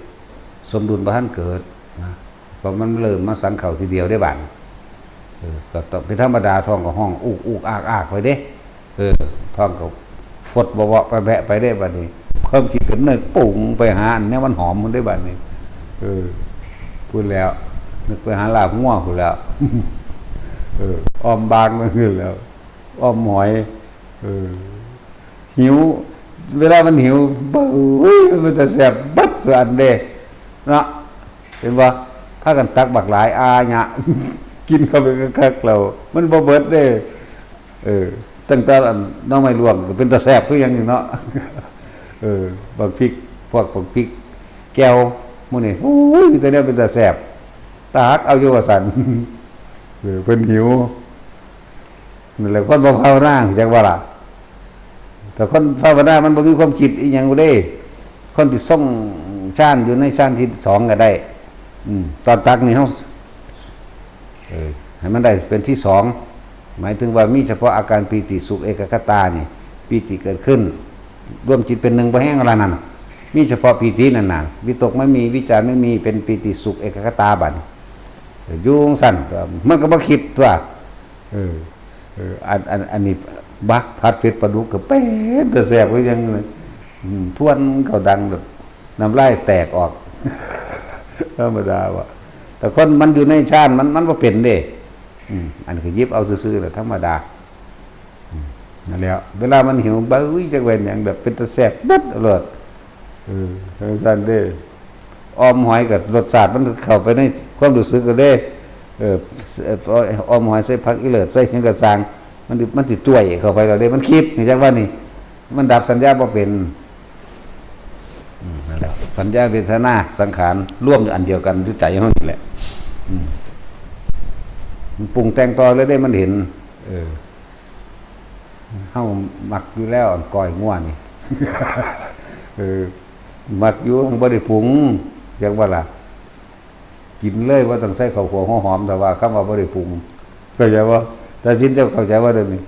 สมดุลบ่ทันเกิดนะเพราะมันเริ่มมาสันเข่าทีเดียวได้บัดก็ต้องเป็นธรรมดาท้องก็ห้องอุกอากไปเด้ท้องก็ฟดบ่ๆไปแบะไปได้บัดนี้ความคิดก็นึกปุ่งไปหาอันนี้มันหอมมันได้บัดนี้พูดแล้วนึกไปหาลาบง่วงพูดแล้วอ้อมบางมันขึ้นแล้วอ้อมหอยหิวเวลามันหิวมันจะแสบบัดส่วนเด้เนาะเห็นบ่พากันตักบักหลายอาญะกินเข้าไปคักๆแล้วมันบ่เบิดเด้ตั้งแต่น้องไม้ลวงก็เป็นตะแสบคือหยังอยู่เนาะบักพริกพวกบักพริกแก้วหมู่นี่โอ้ยมีแต่เนี่ยเป็นตะแสบตาฮักเอาอยู่ว่าซั่นเพิ่นหิวนั่นแหละคนบ่ภาวนาจังว่าล่ะแต่คนภาวนามันบ่มีความคิดอีหยังบ่ได้คนที่ส่งฌานอยู่ในฌานที่2ก็ได้ตอนตักนี่เฮาให้มันได้เป็นที่2หมายถึงว่ามีเฉพาะอาการปีติสุขเอกคตานี่ปีติเกิดขึ้นรวมจิตเป็นหนึ่งบ่แห้งอะไรนั่นมีเฉพาะปีตินั่นน่ะวิตกไม่มีวิจารไม่มีเป็นปีติสุขเอกคตาบัดยุ่งสั่นมันก็บ่คิดตัวอันนี้บักผัดเผ็ดปลาดุกก็เป็นแต่แซ่บคือยังทวนเขาดังแบบน้ำลายแตกออกธรรมดาว่ะแต่คนมันอยู่ในฌานมันบ่เป็นเด้อันคือยิบเอาซื่อๆแหละธรรมดานั่นแหละเวลามันหิวบ้ยจักเว้นอย่างแบบเป็นตะแซ่บบัดอร่อยซั่นเด้ออมหอยกับรสชาติมันเข้าไปในความรู้สึกก็เด้ออมหอยใส่ผักอีเลิศใส่หยังกระซังมันสิจ้วยเข้าไปแล้วเด้มันคิดนี่จังว่านี่มันดับสัญญาบ่เป็นนั่นแหละสัญญาเวทนาสังขารร่วมอยู่อันเดียวกันที่ใจเฮานี่แหละมันปรุงแต่งต่อเลยได้มันเห็นเฮามักอยู่แล้วก้อยง่วนนี่มักอยู่บ่ได้ปรุงจังว่าล่ะกินเลยว่าต้องใส่ข้าวคั่วหอมๆแต่ว่าคำว่าบ่ได้ปรุงเข้าใจบ่ แต่สินเจ้าเข้าใจว่าเดี๋ยวนี้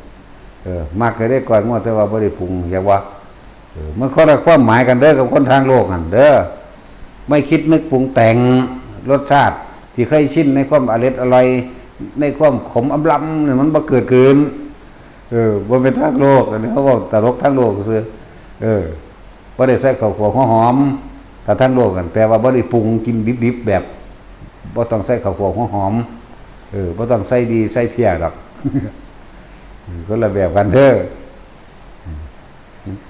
มักก็ได้ก่อยงวดแต่ว่าบ่ได้ปรุงอย่าว่ามันคนละความหมายกันเด้อกับคนทางโลกนั่นเด้อไม่คิดนึกปรุงแต่งรสชาติที่เคยชินในความอร่อยในความขมอำลำเนี่ยมันบ่เกิดขึ้นบ่เป็นทางโลกอันนี้เขาบอกตลกทางโลกซื่อบ่ได้ใส่ข้าวคั่วหอมถ้าทางโลกกันแปลว่าบ่ได้ปรุงกินดิบๆแบบบ่ต้องใส่ข้าวคั่วหอมบ่ต้องใส่ดีใส่เพี้ยดอกคนละแบบกันเด้อ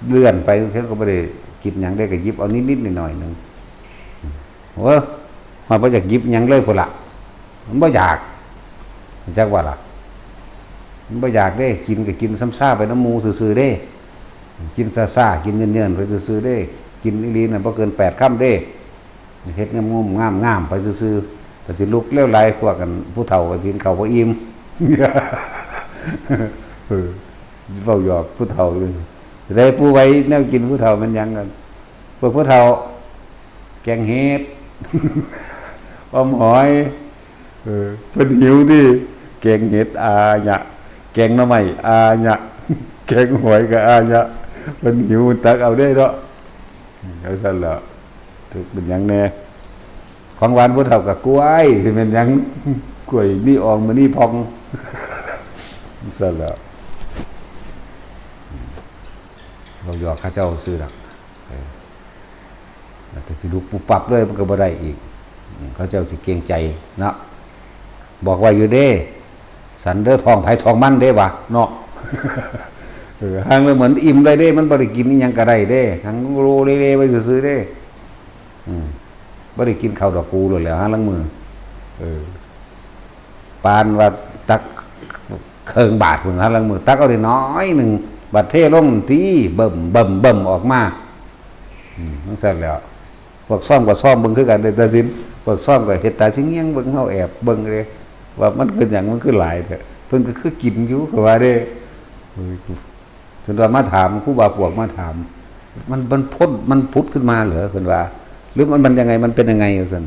เลื่อนไปเสียก็บ่ได้กินหยังได้ก็หยิบเอานิดๆหน่อยๆนึงมันบ่อยากหยิบหยังเลยพุ่นล่ะมันบ่อยากจักว่าล่ะมันบ่อยากเด้กินก็กินซ้ำซากไปน้ำหมูซื่อๆเด้กินซ่าๆกินเยินๆไปซื่อๆเด้กินอีหลีน่ะบ่เกิน8 ค่ำเด้เฮ็ดงามไปซื่อๆแต่สิลุกเร็วไหลพวกกันผู้เฒ่าก็กินข้าวบ่อิ่มเว้าหยอกผู้เฒ่าอยู่ได้ผู้ไว้แนวกินผู้เฒ่ามันหยังกันพวกผู้เฒ่าแกงเห็ดอมหอยเพิ่นหิวดิแกงเห็ดอาญะแกงหน่อไม้อาญะแกงหอยก็อาญะเพิ่นหิวตักเอาได้เนาะเอาซั่นล่ะถูกเป็นหยังแน่ของหวานผู้เฒ่าก็กล้วยสิเป็นหยังกล้วยนี่อองมื้อนี้พองซั่นล่ะเราหยอกข้าเจ้าซื้อดอกแต่สิลุกปุ๊บปั๊บเลยมันก็บ่ได้อีกเขาเจ้าสิเกรงใจเนาะบอกว่าอยู่เด้สันเด้อทองไผทองมันเด้วะเนาะหางเลยเหมือนอิ่มเลยเด้มันบ่ได้กินอีหยังก็ได้เด้หางโรเล่ๆไปซื่อๆเด้บ่ได้กินข้าวดอกกูเลยแหล้วหางลังมือปานว่าตักเครื่องบาทพุ่นหางลังมือตักเอาได้น้อยนึงบัดเทลงตีเบิ่มออกมาจังซั่นแล้วพวกซ่อมก็ซ่อมเบิ่งคือกันได้แต่สินพวกซ่อมก็เฮ็ดตาสิงเงียงเบิ่งเฮาแอบเบิ่งเลยว่ามันเป็นหยังมันคือหลายแท้เพิ่นก็คือกินอยู่ก็ว่าเด้จนว่ามาถามครูบาพวกมาถามมันพุทธขึ้นมาเหรอเพิ่นว่าหรือมันยังไงมันเป็นยังไงซั่น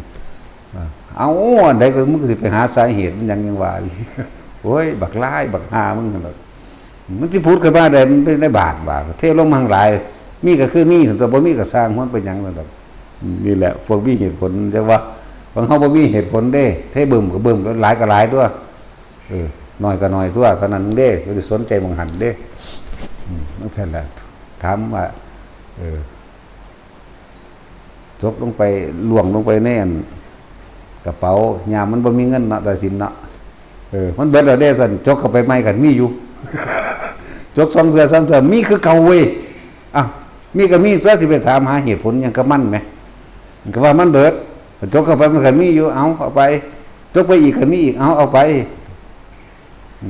เอาอันใดก็มึงสิไปหาสาเหตุมันยังว่าโอ้ยบักลายบักหามึงนั่นล่ะมันสิพูดกันว่าได้มันเป็นได้บาทว่าเทลงมาข้างหลายมีก็คือมีแต่บ่มีก็สร้างมันเป็นหยังนั่นดอกนี่แหละพวกมีเหตุผลแต่ว่าบางเฮาบ่มีเหตุผลเด้เทบึมก็บึมหลายก็หลายตัวน้อยก็น้อยตัวเท่านั้นเด้บ่ได้สนใจมองหันเด้นั่นซั่นแหละถามว่าจกลงไปล่วงลงไปในอันกระเป๋ายามมันบ่มีเงินเนาะตาสินเนาะมันเบิดแล้วเด้ซั่นจกเข้าไปใหม่กันมีอยู่จก2 เทื่อ 3 เทื่อมีคือเก่าเว้ยมีก็มีตัวสิไปถามหาเหตุผลหยังก็มันแหมก็ว่ามันเบิดจกเข้าไปมันก็มีอยู่เอาไปจกไปอีกก็มีอีกเอาไป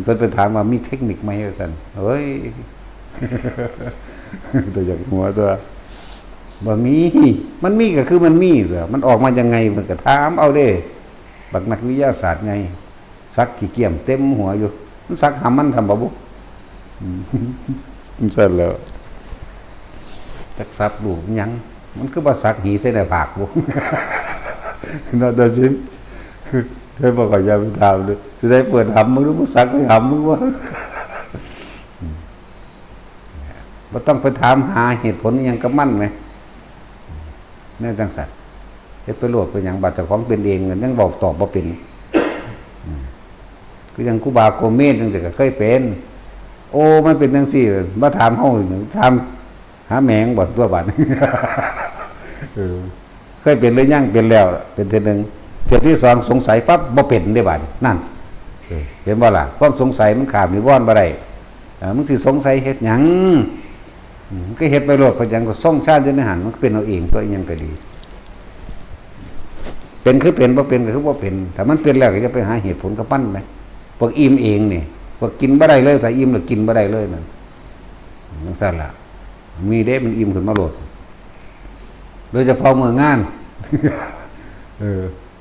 เพิ่นไปถามว่ามีเทคนิคไหมว่าซั่นเฮ้ยตัวอย่างหัวตัวบ่มีมันมีก็คือมันมีเด้อมันออกมายังไงมันก็ถามเอาเด้บักนักวิทยาศาสตร์ไงซักขี้เกียจเต็มหัวอยู่มันซักหามันทำบ่บุมันซั่นแล้วจักซับลูกหยังมันคือบ่ซักหีใส่ในปากบ่น่าจะสิให้บอกว่าอย่าไปถามเลยสิได้เปิดหำมึงหรือบ่ซักให้หำมึงว่าบ่ต้องไปถามหาเหตุผลหยังกับมันไหมแน่จังสัตว์เฮ็ดไปโลดเป็นหยังบาดเจ้าของเป็นเองยังบอกตอบบ่เป็นคือยังครูบาโกเมศจังซี่ก็เคยเป็นโอ้มันเป็นจังซี่มาถามเฮาถามหาแมงบ่ตัวบาดเคยเป็นหรือยังเป็นแล้วเป็นเทื่อนึงเทื่อที่2สงสัยปั๊บบ่เป็นได้บาดนั่นเห็นบ่ล่ะความสงสัยมันข้ามนิวรณ์บ่ได้มึงสิสงสัยเฮ็ดหยังก็เฮ็ดไปโลดเพราะหยังก็ส่งชาติอยู่ในหันมันเป็นเอาเองตัวหยังก็ดีเป็นคือเป็นบ่เป็นก็คือบ่เป็นถ้ามันเป็นแล้วก็จะไปหาเหตุผลกับมันไหมพวกอิ่มเองนี่พวกกินบ่ได้เลยถ้าอิ่มแล้วกินบ่ได้เลยนั่นจังซั่นล่ะมีเด้มันอิ่มขึ้นมาโลดโดยเฉพาะมื้องาน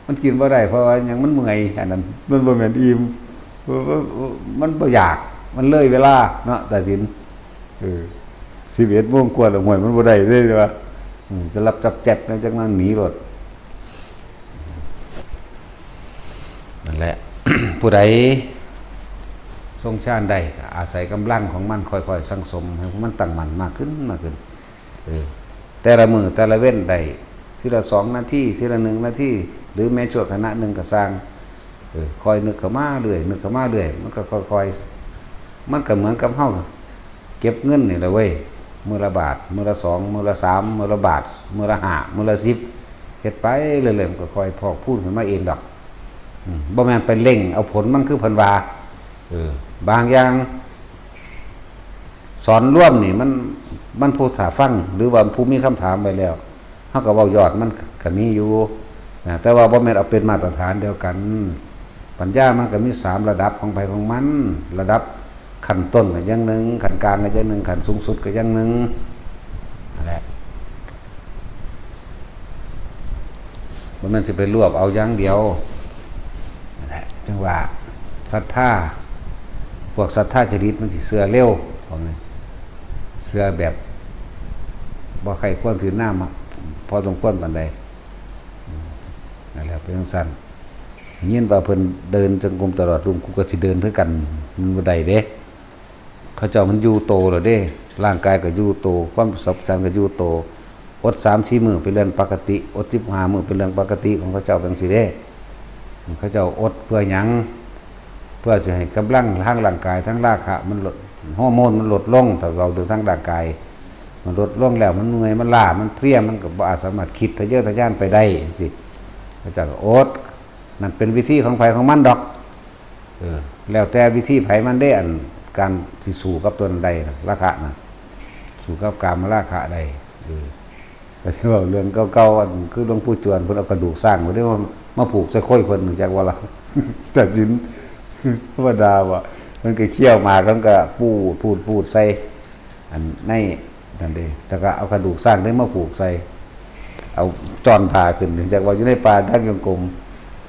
มันกินบ่ได้เพราะว่าหยังมันเมื่อยอันนั้นมันบ่แม่นอิ่มมันบ่อยากมันเลยเวลาเนาะตัดสิน11 โมงกว่าแล้วห่วยมันบ่ได้เลยว่าจะรับจับแจ็บแล้วจังนั้นหนีรถนั่นแหละ ผู้ใด ทรงชาติได้ก็อาศัยกำลังของมันค่อยๆสังสมให้มันตั้งมั่นมากขึ้นมากขึ้นแต่ละมือแต่ละเว้นได้ทีละ2 นาทีทีละ1 นาทีหรือแม้ชั่วขณะหนึ่งก็สร้างคอยนึกเข้ามาเรื่อยนึกเข้ามาเรื่อยมันก็ค่อยๆมันก็เหมือนกับเฮาเก็บเงินนี่แหละเว้ยมื้อละบาทมื้อละ2มื้อละ3มื้อละบาทมื้อละ5มื้อละ10เฮ็ดไปเรื่อยๆมันก็ค่อยพอกพูดขึ้นมาเองดอกบ่แม่นไปเร่งเอาผลมันคือเพิ่นว่าบางอย่างสอนร่วมนี่มันผู้ถาฟังหรือว่าผู้มีคำถามไปแล้วเฮาก็เว้ายอดมันก็มีอยู่แต่ว่าบ่แม่นเอาเป็นมาตรฐานเดียวกันปัญญามันก็มี3ระดับของไผของมันระดับขั้นต้นก็อย่างนึงขั้นกลางก็อย่างนึงขั้นสูงสุดก็อย่างนึงนั่นแหละบ่แม่นสิไปรวบเอาอย่างเดียวนั่นแหละจังว่าศรัทธาพวกศรัทธาจริตมันสิเชื่อเร็วพวกนี้เชื่อแบบบ่ใครควรถือหน้ามาพอสมควรปานใดนั่นแหละเป็นจังซั่นยินว่าเพิ่นเดินจงกรมตลอดรุ่งกูก็สิเดินคือกันมันบ่ได้เด้เขาเจ้ามันอยู่โตแล้วเด้ร่างกายก็อยู่โตความสัมพันธ์ก็อยู่โตอด 3-4 มื้อเป็นเรื่องปกติอด15 มื้อเป็นเรื่องปกติของเขาเจ้าจังซี่เด้เขาเจ้าอดเพื่อหยังเพื่อจะให้กำลังทางร่างกายทั้งราคะมันลดฮอร์โมนมันลดลงถ้าเราดูทางร่างกายมันลดลงแล้วมันเหนื่อยมันล้ามันเพลียมันก็บ่อาจสามารถคิดทะเยอทะยานไปได้สิเขาเจ้าก็อดนั่นเป็นวิธีของไผของมันดอกแล้วแต่วิธีไผมันได้อันการสิสู้กับตัวใดราคะน่ะสู้กับกามราคะใดแต่ที่ว่าเรื่องเก่าๆอันคือหลวงปู่จวนเพิ่นเอากระดูกสร้างบ่ได้ว่ามาผูกใส่ค่อยเพิ่นจักว่าล่ะตัดสินธรรมดาว่ามันก็เคี่ยวมาแล้วก็พูดใส่อันในนั่นเด้แต่ก็เอากระดูกสร้างได้มาผูกใส่เอาจอนผ่าขึ้นจักว่าอยู่ในป่าทางจงกรม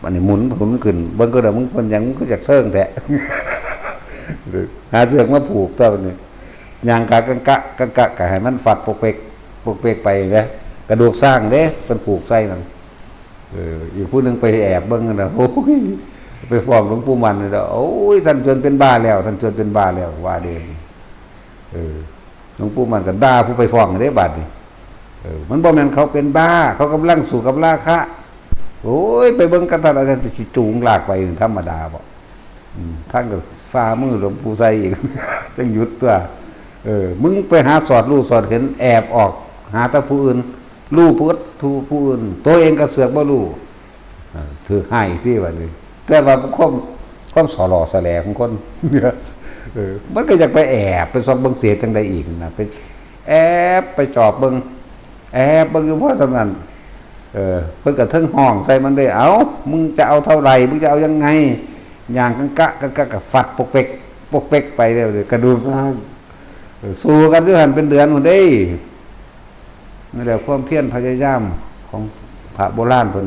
อันนี้หมุนขึ้นเบิ่งก็ได้มึงเพิ่นหยังมึงก็จักเซิงแท้หาเสือกมาผูกตัวนี้ย่างกะก็ให้มันฟัดปกเปกไปนะกระดูกสร้างเด้เพิ่นผูกใส่นั่นอีกผู้นึงไปแอบเบิ่งน่ะโอ้ยไปฟ้องหลวงปู่มันเลยโอ้ยท่านจนเป็นบ้าแล้วท่านจนเป็นบ้าแล้วว่าเด้หลวงปู่มันก็ด่าผู้ไปฟ้องได้บัดนี่มันบ่แม่นเขาเป็นบ้าเขากำลังสู้กับราคะโอ้ยไปเบิ่งกันท่านอาจารย์สิจูงลากไปธรรมดาบ่ท่านก็ฝ่ามือหลวงปู่ใส่อีก จังหยุดตัวมึงไปหาสอดรู้สอดเห็นแอบออกหาแต่ผู้อื่นรู้ผู้อื่นตัวเองก็เสือกบ่รู้ถือให้ที่ว่านี่แต่ว่าความสอหล่อแสลของคนมันก็อยากไปแอบไปซอกเบิ่งเสียจังใดอีกนะไปแอบไปจอบเบิ่งแอบเบิ่งอยู่เพราะสำนั้นเพิ่นก็เทิงห้องใส่มันได้เอามึงจะเอาเท่าไหร่มึงจะเอายังไงอย่างกะฟัดปกเปกไปเด้อกระดูกสร้างสู้กันอยู่หั่นเป็นเดือนพุ่นเด้นั่นแหละความเพียรพยายามของพระโบราณเพิ่น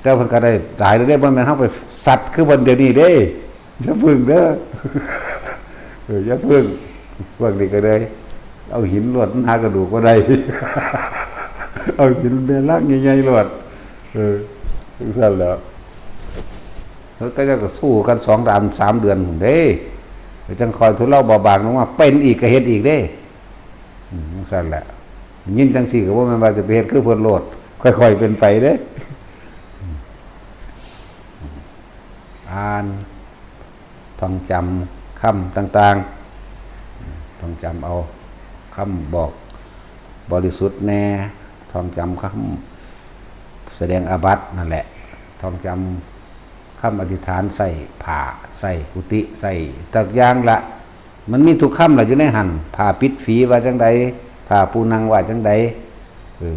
แต่เพิ่นก็ได้หลายได้บ่แม่นเฮาไปสัตว์คือเพิ่นเดี๋ยวนี้เด้อย่าพึ่งเด้ออย่าพึ่งพวกนี้ก็ได้เอาหินลวดหากระดูกบ่ได้เอาหินแม่ลักใหญ่ๆลวดจังซั่นแล้วก็จะสู้กัน2 เดือน 3 เดือนพุ่นเด้จังคอยทุเลาเบาบางลงมาเป็นอีกก็เฮ็ดอีกเด้จังซั่นแหละยินจังซี่ก็บ่แม่นว่าสิไปเฮ็ดคือเพิ่นโลดค่อยๆเป็นไปเด้อ่านท่องจำคำต่างๆท่องจำเอาคำบอกบริสุทธิ์แน่ท่องจำคำแสดงอาบัตินั่นแหละท่องจำคำอธิษฐานใส่ผ่าใส่กุฏิใส่ตักอย่างละมันมีทุกคำละอยู่ในหันผ่าปิดฝีว่าจังใดผ่าปูนังว่าจังใด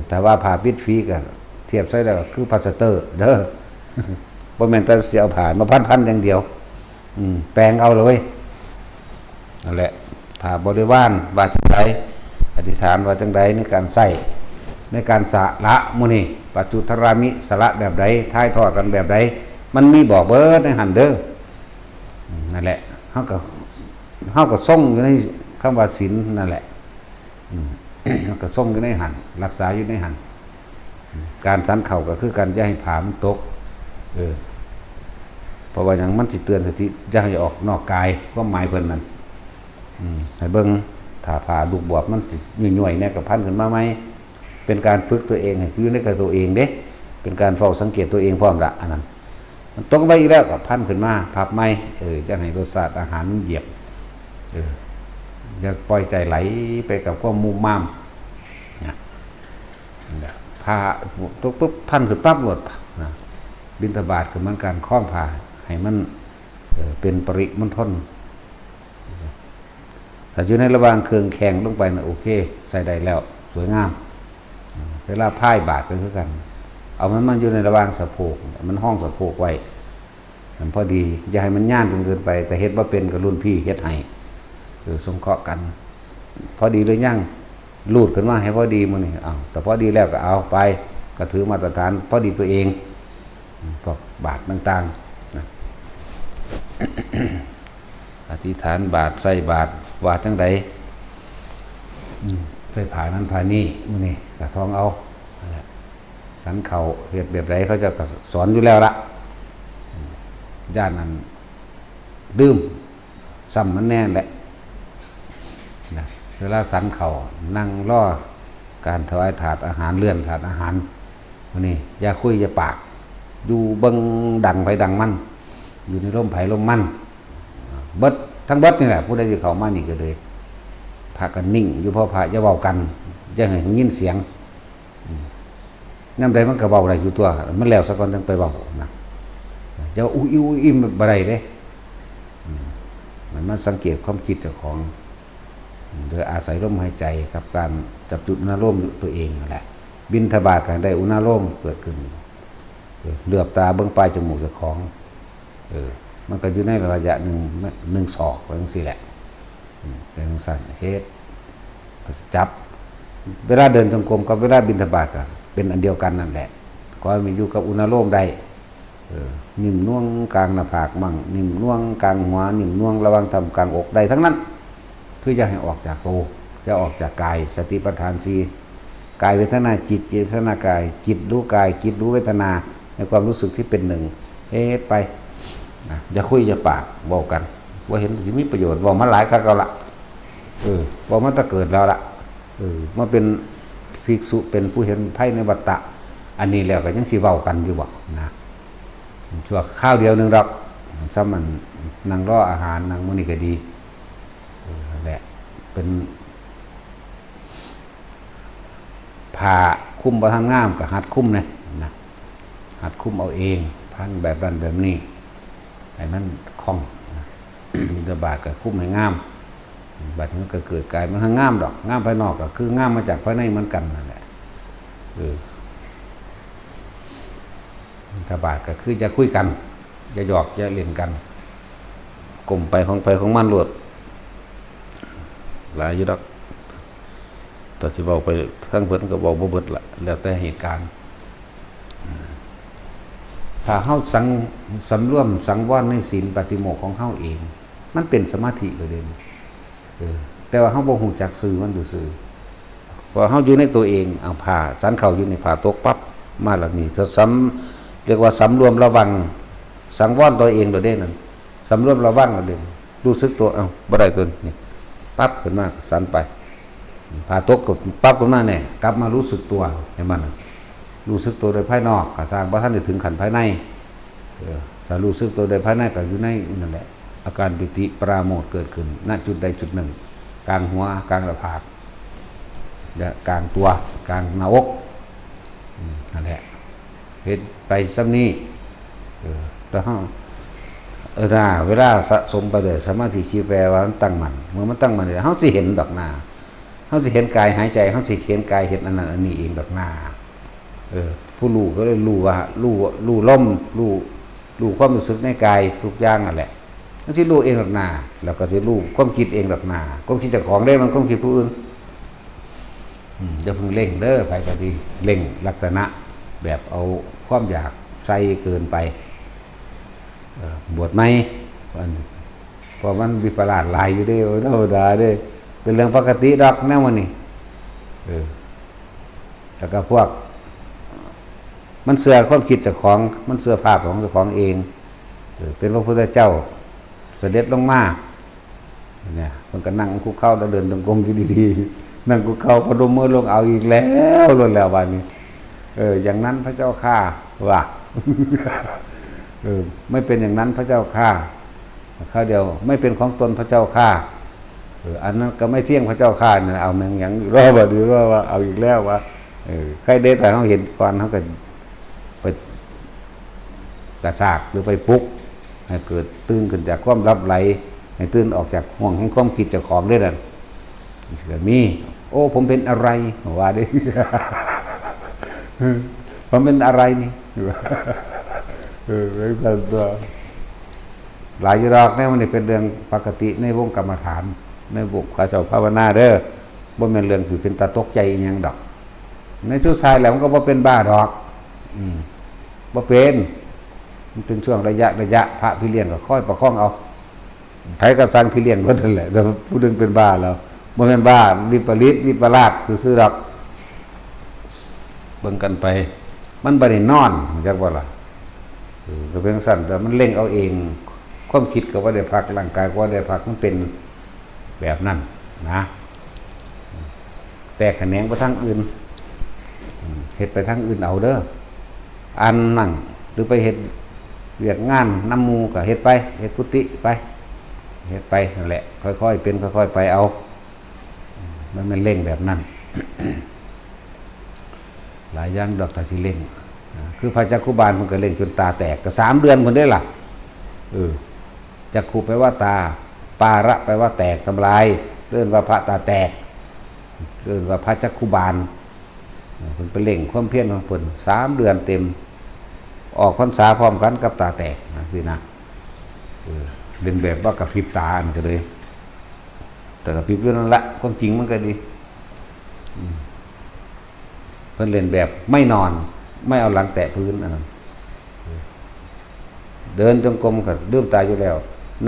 แต่ว่าผ่าปิดฝีก็เทียบใส่แล้วก็คือพลาสเตอร์เด้อบ่แม่นแต่สิเอาผ่ามาพันอย่างเดียวแปลงเอาเลยนั่นแหละผ่าบริวารว่าจังใดอธิษฐานว่าจังใดในการใส่ในการสละมื้อนี้ปัจจุทรามิสละแบบใดท้ายทอดกันแบบใดมันมีบอกเบิดในหันเด้อนั่นแหละเฮาก็ทรงอยู่ในคำว่าศีลนั่นแหละเฮาก็ทรงอยู่ในหันรักษาอยู่ในหันการสันเข่าก็คือการอย่าให้ผามันตก เพราะว่าอย่างมันสิเตือนสติอย่าให้ออกนอกกายความหมายเพิ่นนั่นให้เบิ่งถ้าผ่าลูกบวบมันสิย่อยๆเนี่ยก็พันขึ้นมาไหมเป็นการฝึกตัวเองให้อยู่ในกับตัวเองเด้เป็นการเฝ้าสังเกตตัวเองพร้อมละอันนั้นมันตกไปอีกแล้วก็พันขึ้นมาพับไหมจะให้รสชาติอาหารเหยียบอย่าปล่อยใจไหลไปกับความมุ่งมั่มพาตกปุ๊บพันขึ้นปั๊บหมดบิณฑบาตกับมันการคล้องพาให้มันเป็นปริมณฑลถ้าอยู่ในระหว่างเครื่องแข่งลงไปนะโอเคใส่ได้แล้วสวยงามเวลาพ่ายบาทก็คือกันเอามันอยู่ในระหว่างสะโพกมันห้องสะโพกไว้มันพอดีอย่าให้มันย่านจนเกินไปแต่เฮ็ดว่าเป็นกับรุ่นพี่เฮ็ดให้สงเคราะห์กันพอดีหรือยังลูดขึ้นมาให้พอดีมื้อนี้แต่พอดีแล้วก็เอาไปก็ถือมาตรฐานพอดีตัวเองพวกบาทต่างๆนะอธิษฐานบาทใส่บาทว่าจังใดใส่ผ่านั้นผ่านี้มื้อนี้ก็ท่องเอาสันเขาเฮ็ดแบบไรเขาจะสอนอยู่แล้วละย่านนั้นดื่มซ้ำมันแน่นแหละเวลาสันเขานั่งรอการถวายถาดอาหารเลื่อนถาดอาหารวันนี้อย่าคุยอย่าปากอยู่เบิ้งดังไผดังมันอยู่ในร่มไผ่ร่มมันเบิดทั้งเบิดนี่แหละผู้ใดที่เขามานี่ก็เลยพากันนิ่งอยู่พอพระอย่าเว้ากันอย่าให้ยินเสียงน้ำใดมันก็เบาได้อยู่ตัวมันแล้วสักก่อนจึงไปเบานะจะอุ้ยอิ่มบ่ได้เด้มันสังเกตความคิดเจ้าของโดยอาศัยลมหายใจกับการจับจุดอุณหภูมิตัวเองนั่นแหละบิณฑบาตกันได้อุณหภูมิเกิดขึ้นเหลือบตาเบื้องปลายจมูกเจ้าของมันก็อยู่ในระยะหนึ่งศอกจังซี่แหละเป็นสั่นเฮ็ดจับเวลาเดินจงกรมกับเวลาบิณฑบาตก็เป็นอันเดียวกันนั่นแหละก็มีอยู่กับอุณหภูมิได้นิ่มน่วงกลางหน้าผากมั่งนิ่มน่วงกลางหัวนิ่มน่วงระวังทำกลางอกได้ทั้งนั้นคือจะให้ออกจากโลจะออกจากกายสติปัฏฐานสี่กายเวทนาจิตเวทนากายจิตรู้กายจิตรู้เวทนาในความรู้สึกที่เป็นหนึ่งไปอย่าคุยอย่าปากบอกกันว่าเห็นสิมีประโยชน์บอกมาหลายครั้งแล้วละบอกมาตั้งเกิดแล้วละมาเป็นภิกษุเป็นผู้เห็นไพ่ในวัฏฏะอันนี้แล้วก็ยังสิเว้ากันอยู่บ่นะชั่วข้าวเดียวนึงดอกซ้ำมันนั่งรออาหารนั่งมื้อนี้ก็ดีแหละเป็นผ่าคุ้มบ่ทันงามก็หัดคุ้มนะหัดคุ้มเอาเองพันแบบนั้นแบบนี้ให้มันคล่องบิณฑบาตก็คุ้มให้งามบัดมันก็เกิดกายมันงามดอกงามภายนอกก็คืองามมาจากภายในเหมือนกันนั่นแหละบิณฑบาตก็คือจะคุยกันจะหยอกจะเล่นกันกลมไปของมันหลวดหลายอยู่ดอกแต่สิเว้าไปทั้งเพิ่นก็เว้าบ่เบิดละแล้วแต่เหตุการณ์ถ้าเฮาสำรวมสังวรในศีลปฏิโมกข์ของเฮาเองมันเป็นสมาธิเลยเด้แต่ว่าเฮาบ่ฮู้จักซื่อมันซื่อพอเฮาอยู่ในตัวเองเอาผ้าสันเข้าอยู่ในผ้าตกปั๊บมาแล้วนี่ก็เรียกว่าสำรวมระวังสังวรตัวเองโดยเด่นนั่นสำรวมระวังโดยเด่นรู้สึกตัวบ่ได้ตัวนี่ปั๊บขึ้นมาสันไปผ้าตกก็ปั๊บขึ้นมาเนี่ยกลับมารู้สึกตัวให้มันรู้สึกตัวโดยภายนอกก็สร้างบ่ทันได้ถึงขันภายในถ้ารู้สึกตัวโดยภายในก็อยู่ในนั่นแหละอาการปิติปราโมทย์เกิดขึ้นณจุดใดจุดหนึ่งกลางหัวกลางหน้าผากและกลางตัวกลางหน้าอกนั่นแหละเฮ็ดไปซ้ำนี้แล้วเวลาสะสมไปเลยสมาธิชีแปลว่ามันตั้งมั่นเมื่อมันตั้งมั่นเฮาสิเห็นดอกหน้าเฮาสิเห็นกายหายใจเฮาสิเห็นกายเห็นอันนั้นอันนี้เองดอกหน้าผู้รู้ก็เลยรู้ว่ารู้ลมรู้ความรู้สึกในกายทุกอย่างนั่นแหละมันสิรู้เองดอกหน้าแล้วก็สิรู้ความคิดเองดอกหน้าความคิดเจ้าของได้มันความคิดผู้อื่นอย่าเพิ่งเร่งเด้อไปก็ดีเร่งลักษณะแบบเอาความอยากใส่เกินไปบวชไหมเพราะมันวิปลาสหลายอยู่เด้ธรรมดาเด้เป็นเรื่องปกติดอกแนวมันนี่แล้วก็พวกมันเสื่อความคิดเจ้าของมันเสื่อภาพของเจ้าของเอง เป็นพระพุทธเจ้าเสด็จลงมาเนี่ยมันก็นั่งคุกเข่าแล้วเดินจงกรมอยู่ดีๆนั่งคุกเข่าพนมมือลงเอาอีกแล้วล้วนแล้ววันนี้อย่างนั้นพระเจ้าข้าว่าไม่เป็นอย่างนั้นพระเจ้าข้าข้าเดียวไม่เป็นของตนพระเจ้าข้าอันนั้นก็ไม่เที่ยงพระเจ้าข้าเนี่ยเอาแมงยังรอบดีว่าเอาอีกแล้วว่าใครเด็ดแต่เขาเห็นก่อนเขาก็ไปกระซากหรือไปปลุกให้เกิดตื่นขึ้นจากความรับไหลให้ตื่นออกจากห่วงแห่งความคิดเจ้าของได้นั่นก็มีโอ้ผมเป็นอะไรว่าดิผมเป็นอะไรนี่เรื่องส่วนตัวหลายดอกเนี่ยมันเป็นเรื่องปกติในวงกรรมฐานในบุคคลเจ้าภาวนาเด้อบ่เป็นเรื่องคือเป็นตาตกใจอย่างดอกในชุดชายแล้วมันก็บ่เป็นบ้าดอกบ่เป็นมันเป็นช่วงระยะพระพี่เลี้ยงก็ค่อยประคองเอาไผก็สร้างพี่เลี้ยงก็นั่นแหละแต่ผู้ดึงเป็นบ้าแล้วบ่เป็นบ้าวิปริตวิปลาสคือซื้อดอกเบิ่งกันไปมันบ่ได้นอนจักว่าล่ะก็เป็นสั่นแต่มันเล่งเอาเองความคิดก็ว่าได้พักร่างกายก็ว่าได้พักมันเป็นแบบนั้นนะแต่แขนงไปทางอื่นเฮ็ดไปทางอื่นเอาเด้ออันนั่งหรือไปเฮ็ดเวียกงานน้ำมูก็เฮ็ดไปเฮ็ดกุฏิไปเฮ็ดไปนั่นแหละค่อยๆเป็นค่อยๆไปเอามันเล่งแบบนั้น หลายอย่างดอกตาสิเล่งคือพระจักขุบาลมันก็เล่งจนตาแตกก็3 เดือนคนได้ล่ะจักขุแปลว่าตาปาระแปลว่าแตกทำลายเรื่องว่าพระตาแตกเรื่องว่าพระจักขุบาลมันเป็นเล่งความเพียรของเพิ่น3 เดือนเต็มออกพรรษาพร้อมกันกับตาแตกสินะเล่นแบบว่ากระพริบตาอันก็เลยแต่กระพริบเรื่องนั้นละความจริงมันก็ดีเพิ่นเล่นแบบไม่นอนไม่เอาหลังแตะพื้นอันนั้นเดินจงกรมก็ลืมตาอยู่แล้ว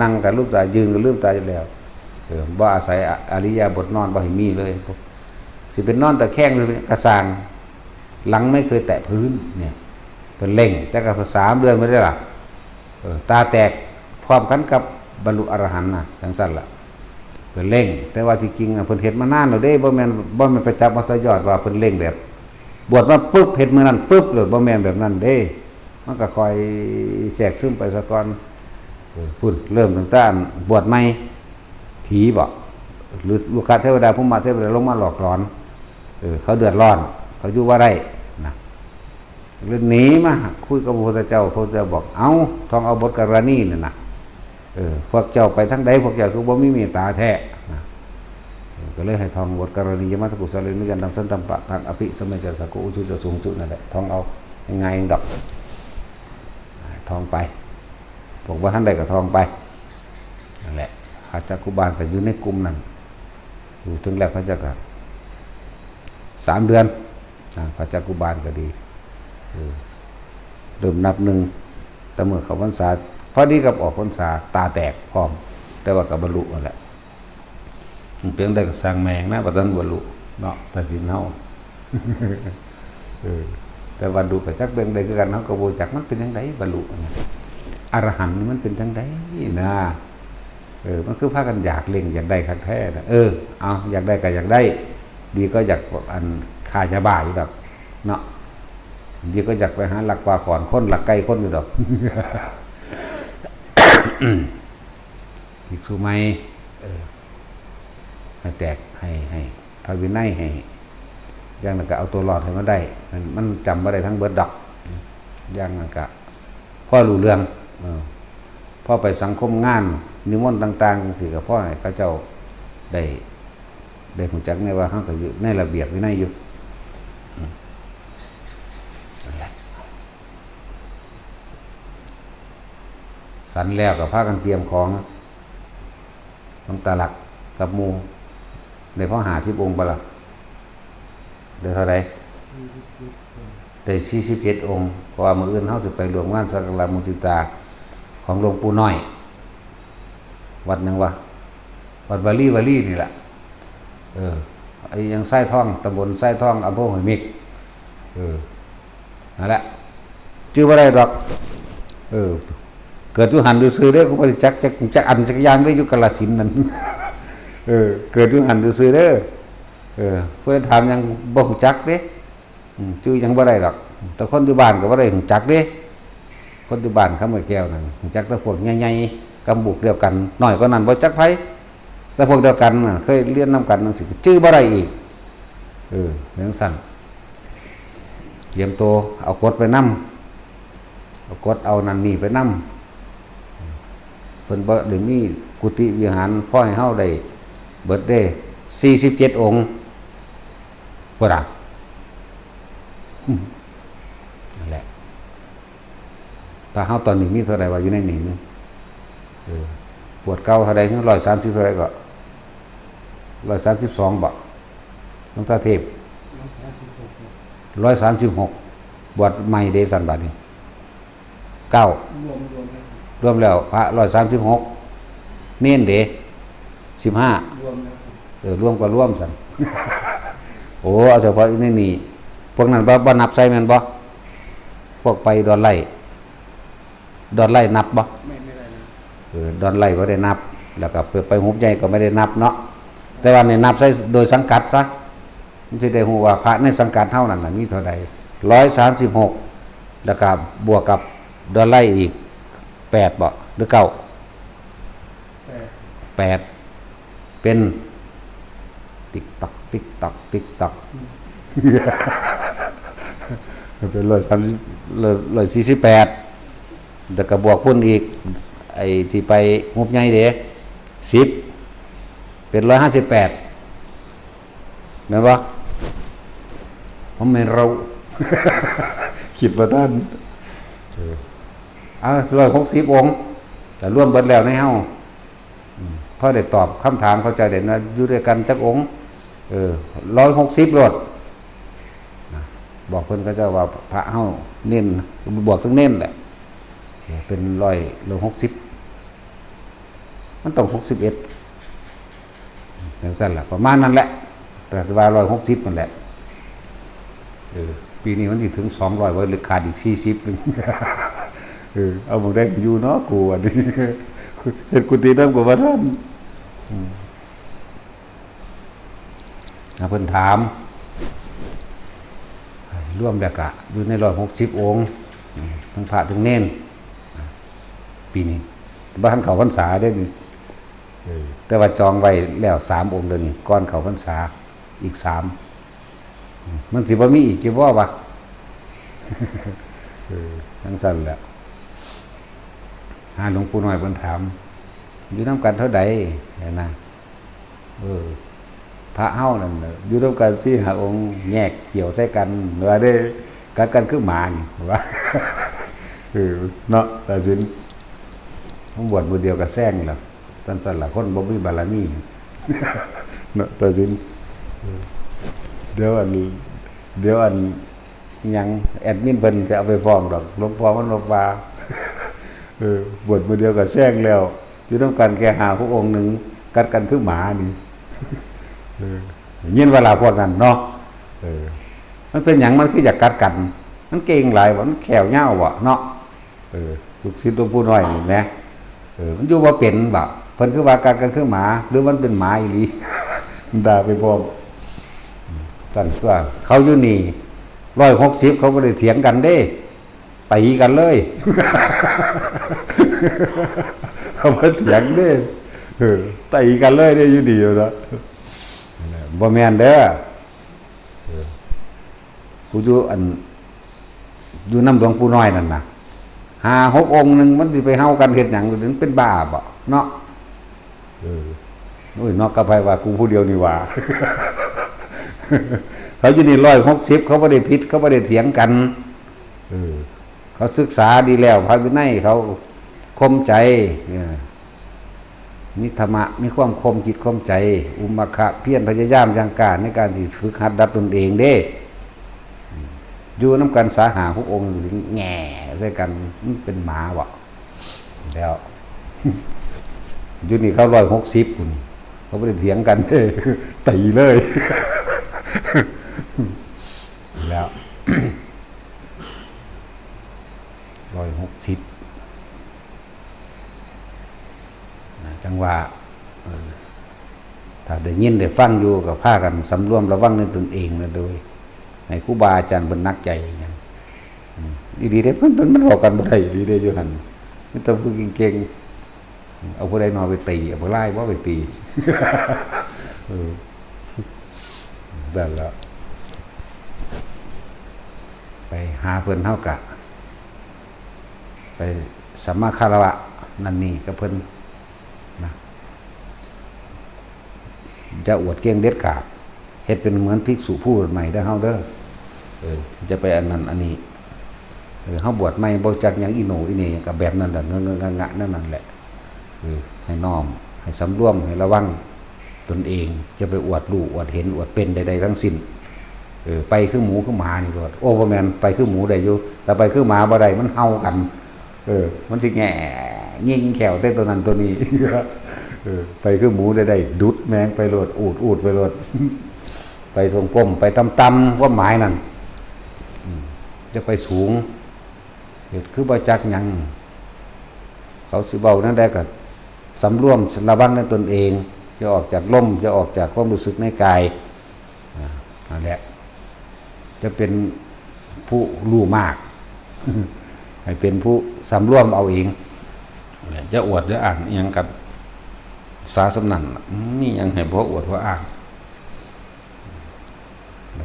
นั่งก็ลืมตายืนก็ลืมตาอยู่แล้วบ่อาศัยอริยบทนอนบ่ให้มีเลยสิเป็นนอนแต่แข้งหรือกระสางหลังไม่เคยแตะพื้นเนี่ยเป็นเล่งแต่ก็3 เดือนไม่ได้ล่ะตาแตกพร้อมกันกับบรรลุอรหันต์น่ะจังซั่นล่ะเป็นเล่งแต่ว่าที่จริงเพิ่นเฮ็ดมานานแล้วเด้บ่แม่นไปจับมาต่อยอดว่าเพิ่นเล่งแบบบวชมาปึ๊บเฮ็ดมื้อนั้นปึ๊บเลยบ่แม่นแบบนั้นเด้มันก็คอยแทรกซึมไปซะก่อนพุ่นเริ่มตั้งแต่บวชใหม่ผีบ่หรือลูกค้าเทวดาภูมิเทวดาลงมาหลอกหลอนเขาเดือดร้อนเขาอยู่ว่าได้นะเรื่องหนีมาคุยกับพระพุทธเจ้าพระพุทธเจ้าบอกเอาท่องเอาบทกรณีนี่นะพวกเจ้าไปทั้งใดพวกเจ้าคือบ่มีเมตตาแท้นะก็เลยให้ท่องบทกรณียมัตตกุศลนิยันทังสันตัมปะทางอภิสมัยจัสสะกุอุจุจสูงจุนั่นแหละท่องเอายังไงดอกท่องไปบอกว่าท่านใดก็ท่องไปนั่นแหละอาจารย์ครูบาลก็อยู่ในกลุ่มนั้นอยู่ถึงแล้วพระเจ้าก็3 เดือนพระจักกุบาลก็ดีเริ่มนับหนึ่งแต่เมื่อเขาพรรษาพอดีกับออกพรรษาตาแตกพร้อมแต่ว่ากับบรรลุนั่นแหละเพียงได้ก็สร้างแมงนะประทันบรรลุเนาะตัดสินเฮาแต่บรรลุกับจักเบ่งใดคือกันเฮาก็บ่จักมันเป็นจังไดบรรลุอรหันต์มันเป็นจังไดนะมันคือพากันอยากเล่งอยากได้คักแท้นะเอาอยากได้ก็อยากได้ดีก็อยากอันฆ่ายาบ้าอยู่ดอกเนาะดีก็อยากไปหาหลักปลาขอนคนหลักไก่คนอยู่ดอกภิกษุใหม่ให้แตกให้พระวินัยให้อย่างนั้นก็เอาตัวรอดให้มันได้มันจำบ่ได้ทั้งเบิดดอกอย่างนั้นก็พอรู้เรื่องพอไปสังคมงานนิมนต์ต่างๆสิก็พ่อให้เขาเจ้าได้รู้จักแน่ว่าเฮาก็อยู่ในระเบียบวินัยอยู่สันแล้วก็พากันเตรียมของต้องตาหลักกับหมู่ได้พอ50 องค์บ่ล่ะได้เท่าใดได้47 องค์เพราะว่ามื้ออื่นเฮาสิไปร่วมงานสักการะมุทิตาของหลวงปู่น้อยวัดหยังวะวัดวาลีนี่แหละไอ้ยังไส้ท่องตำบลไส้ท่องอำเภอห้วยเม็กนั่นแหละชื่อบ่ได้ดอก เกิดอยู่หันซื่อเด้อกูบ่ได้จักอันจักอย่างได้อยู่กาฬสินธุ์นั่นเกิดอยู่หันซื่อเด้อเพิ่นถามยังบ่ฮู้จักเด้ชื่อยังบ่ได้หรอกแต่คนอยู่บ้านก็บ่ได้ฮู้จักเด้คนอยู่บ้านคำว่าแก้วนั่นฮู้จักแต่พวกใหญ่ๆกำบุกเดียวกันน้อยกว่านั้นบ่จักไผแต่พวกเดียวกันน่ะเคยเรียนนํกันจังซี่ชื่อบ่ได้อีกจังซั่นเตรียมตัวเอากฎไปนำเอากฎเอานั่นนี่ไปนำเพิ่นบ่ได้มีกุฏิวิหารพอให้เฮาได้เบิดได้47องค์บ่ล่ะนั่นแหละถ้าเฮาตอนนี้มีเท่าใดว่าอยู่ในนี้นึงบวชเก่าเท่าใดคือ130เท่าใดก็132บ่หลวงตาเทพ136บวชใหม่เดซันบัดนี้9รวมแล้วพระ136เน้นเด้15รวมก็รวมซั่นโอ้เอาเฉพาะในนี่พวกนั้นบ่นับใส่แม่นบ่พวกไปดอนไร่นับบ่ไม่ได้นับดอนไร่บ่ได้นับแล้วก็ไปหุบใหญ่ก็ไม่ได้นับเนาะแต่ว่านี่นับใส่โดยสังกัดซะมันสิได้ฮู้ว่าพระในสังกัดเฮานั่นน่ะมีเท่าใด136แล้วก็บวกกับดอนไร่อีก8บ่หรือ9 8เป็นติ๊กตักติ๊กตักติ๊กตักเป็น148แล้วก็บวกพุ่นอีกไอ้ที่ไปงบใหญ่เด้10เป็น158แม่นบ่ผมแม่นเราคิดว่าท่าน160องค์แต่รวมเบิดแล้วในเฮาพอได้ตอบคำถามเข้าใจได้นะอยู่ด้วยกันจักองค์160โลดบอกเพิ่นก็จะว่าพระเฮาเน้นบวกซึ่งเน้นแหละเป็น160มันต้อง61จังซั่นล่ะประมาณนั้นแหละแต่ว่า160นั่นแหละปีนี้มันสิถึง200บ่หรือขาดอีก40นึงเอาบ่ได้อยู่เนาะกูอันนี้เฮ็ดกุฏินำกับว่าท่านเพิ่นถามร่วมแล้วก็อยู่ใน160องค์ทั้งพระทั้งเน้นปีนี้บ่ทันเข้าพรรษาได้นี่แต่ว่าจองไว้แล้ว3องค์เดี๋ยวนี้ก่อนเข้าพรรษาอีก3มันสิบ่มีอีกกี่บ่วะทั้งสั่นแหละหาหลวงปู่น้อยเพิ่นถามอยู่นำกันเท่าใดนะพระเฮานั่นอยู่นำกัน4-5องค์แยกเกี่ยวใส่กันว่าได้กัดกันคือหมานี่ว่าเนาะแต่สินผมบวชมื้อเดียวก็แซงแล้วท่านสั่นล่ะคนบ่มีบารมีเนาะแต่สินเดี๋ยวอันยังแอดมินเพิ่นจะเอาไปฟ้องดอกหลวงพ่อมันบอกว่าบวชมื้อเดียวก็แซงแล้วอยู่นำกันแค่5ผู้องค์นึงกัดกันคือหมานี่ยินเวลาพวกนั้นเนาะมันเป็นหยังมันคืออยากกัดกันมันเก่งหลายบ่มันแขวเหย้าบ่เนาะลูกศิษย์หลวงปู่น้อยนี่แหมมันอยู่บ่เป็นบ่เพิ่นคือว่ากัดกันคือหมาหรือมันเป็นหมาอีหลีด่าไปพร้อมสั่นตัวเขาอยู่นี่160เขาบ่ได้เถียงกันเด้ตีกันเลยเขาบ่เถียงเด้ตีกันเลยเด้อยู่ดีอยู่เนาะบ่แม่นเด้อกูอยู่นำหลวงปู่น้อยนั่นน่ะ5-6องค์นึงมันสิไปเฮากันเฮ็ดหยังถึงเป็นบ้าบ่เนาะโอ้ยนอกกับไผว่ากูผู้เดียวนี่ว่าเขาอยู่นี่160เขาบ่ได้ผิดเขาบ่ได้เถียงกันเขาศึกษาดีแล้วพระวินัยเขาคมใจมีธรรมะมีความคมจิตคมใจอุมขะเพียรพยายามอย่างกล้าในการที่ฝึกหัดดัดตนเองเด้อยู่นำกันสาหาพวกองค์สิแง่ใส่กันมันเป็นหมาบ่แล้วอยู่นี่เขา160พุ่นเขาบ่ได้เถียงกันเด้ตีเลยแล้ว160 จังว่าถ้าได้ยินได้ฟังอยู่ก็พากันสำรวมระวังในตนเองนะโดยให้ครูบาอาจารย์เพิ่นนักใจอย่างนั้นดีๆเด้เพิ่นมันบอกกันบ่ได้ดีเด้อยู่หั่นมีแต่ผู้เก่งๆเอาผู้ใดนอนไปตีเอาผู้ร้ายบ่ไปตีนั่นแหละไปหาเพิ่นเฮากะไปสัมมาคารวะนั่นนี่กับเพิ่นนะจะอวดเก่งเด็ดขาดเฮ็ดเป็นเหมือนภิกษุผู้ใหม่ได้เฮาเด้อจะไปอันนั้นอันนี้เฮาบวชใหม่บ่จักหยังอีโหนอีเหน่ก็แบบนั้นแหละงะงะนั่นแหละให้น้อมให้สำรวมให้ระวังตนเองจะไปอวดรู้อวดเห็นอวดเป็นใดๆทั้งสิ้นไปคือหมูคือหมานี่ก็โอ้บ่แม่นไปคือหมูได้อยู่แต่ไปคือหมาบ่ได้มันเห่ากันมันสิแง่ยิงแขวใส่ตัวนั้นตัวนี้ไปคือหมูได้ดุดแมงไปโลดอูดไปโลดไปทรงกลมไปตำๆว่าหมายนั่นจะไปสูงคือบ่จักหยังเขาสิเว้านั่นได้ก็สำรวมระวังในตนเองจะออกจากลมจะออกจากความรู้สึกในกายนั่นแหละจะเป็นผู้รู้มากให้เป็นผู้สำรวมเอาเองจะอวดจะอ่างยังกับสาสำนันนี่ยังให้บ่อวดบ่อ้าง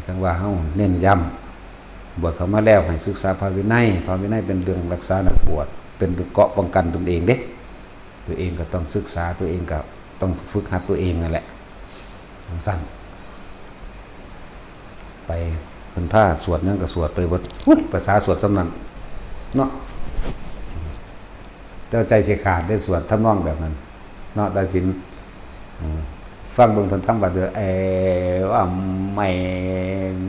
จังว่าเฮาเน้นย้ำบวชเข้ามาแล้วให้ศึกษาพระวินัยเป็นเรื่องรักษานักบวชเป็นเกราะป้องกันตนเองเด้ตัวเองก็ต้องศึกษาตัวเองก็ต้องฝึกหัดตัวเองนั่นแหละสั้นไปเพิ่นพาสวดยังก็สวดไปเบิดภาษาสวดสำนันเนาะเจ้าใจสิขาดได้สวดทำนองแบบนั้นเนาะตาสินฟังเบิ่งเพิ่นทำบัดเด้อว่าไม่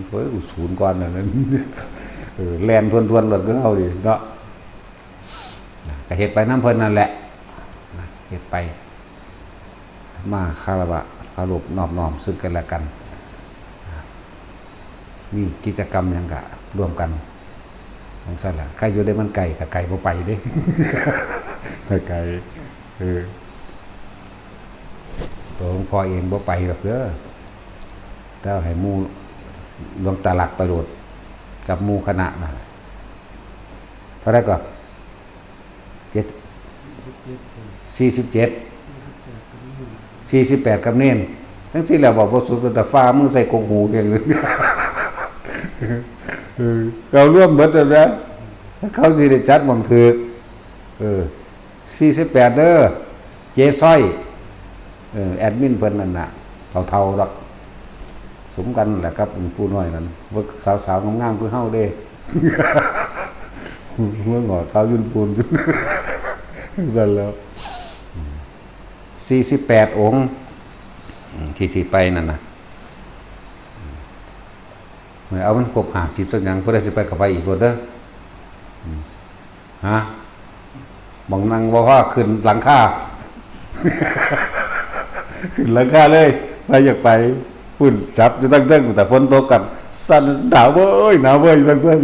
เฮ้ยศูนย์ก่อนนั่นแล่นทวนๆรถก็เอาดิเนาะก็เฮ็ดไปนำเพิ่นนั่นแหละเฮ็ดไปมาคารวะเคารพนอบน้อมซึ่งกันและกันมีกิจกรรมหยังก็ร่วมกันของซั่นล่ะใครอยู่ได้มันไกลก็ไกลบ่ไปเด้ไกลตัวหลวงพ่อเองบ่ไปหรอกเด้อถ้าให้หมู่หลวงตาหลักไปโลดกับหมู่คณะน่ะเท่าไหร่ก็48กับเน้นทั้งสิ้นแล้วบอกบ่สุดแต่ฟ้ามือใส่กงหูอย่างนึงเราร่วมเบิดแล้วเขาสิได้จัดบังถึก48เด้อเจ๊ซ้อยแอดมินเพิ่นนั่นน่ะเฒ่าๆดอกสมกันแหละครับผู้น้อยนั่นบ่สาวๆงามๆคือเฮาเด้เมื่องอขาวยุ่นปูนซั่นแล้ว48องค์ที่สิไปนั่นน่ะเอามันครบ50สักหยังเพิ่นได้สิไปก็ไปอีกบ่เด้อฮะบังนั่งบ่พอขึ้นหลังคาขึ้นหลังคาเลยไปอยากไปพุ่นจับอยู่ตั้งเติ้งแต่ฝนตกกันสั่นหนาวเว้ยตั้งเติ้ง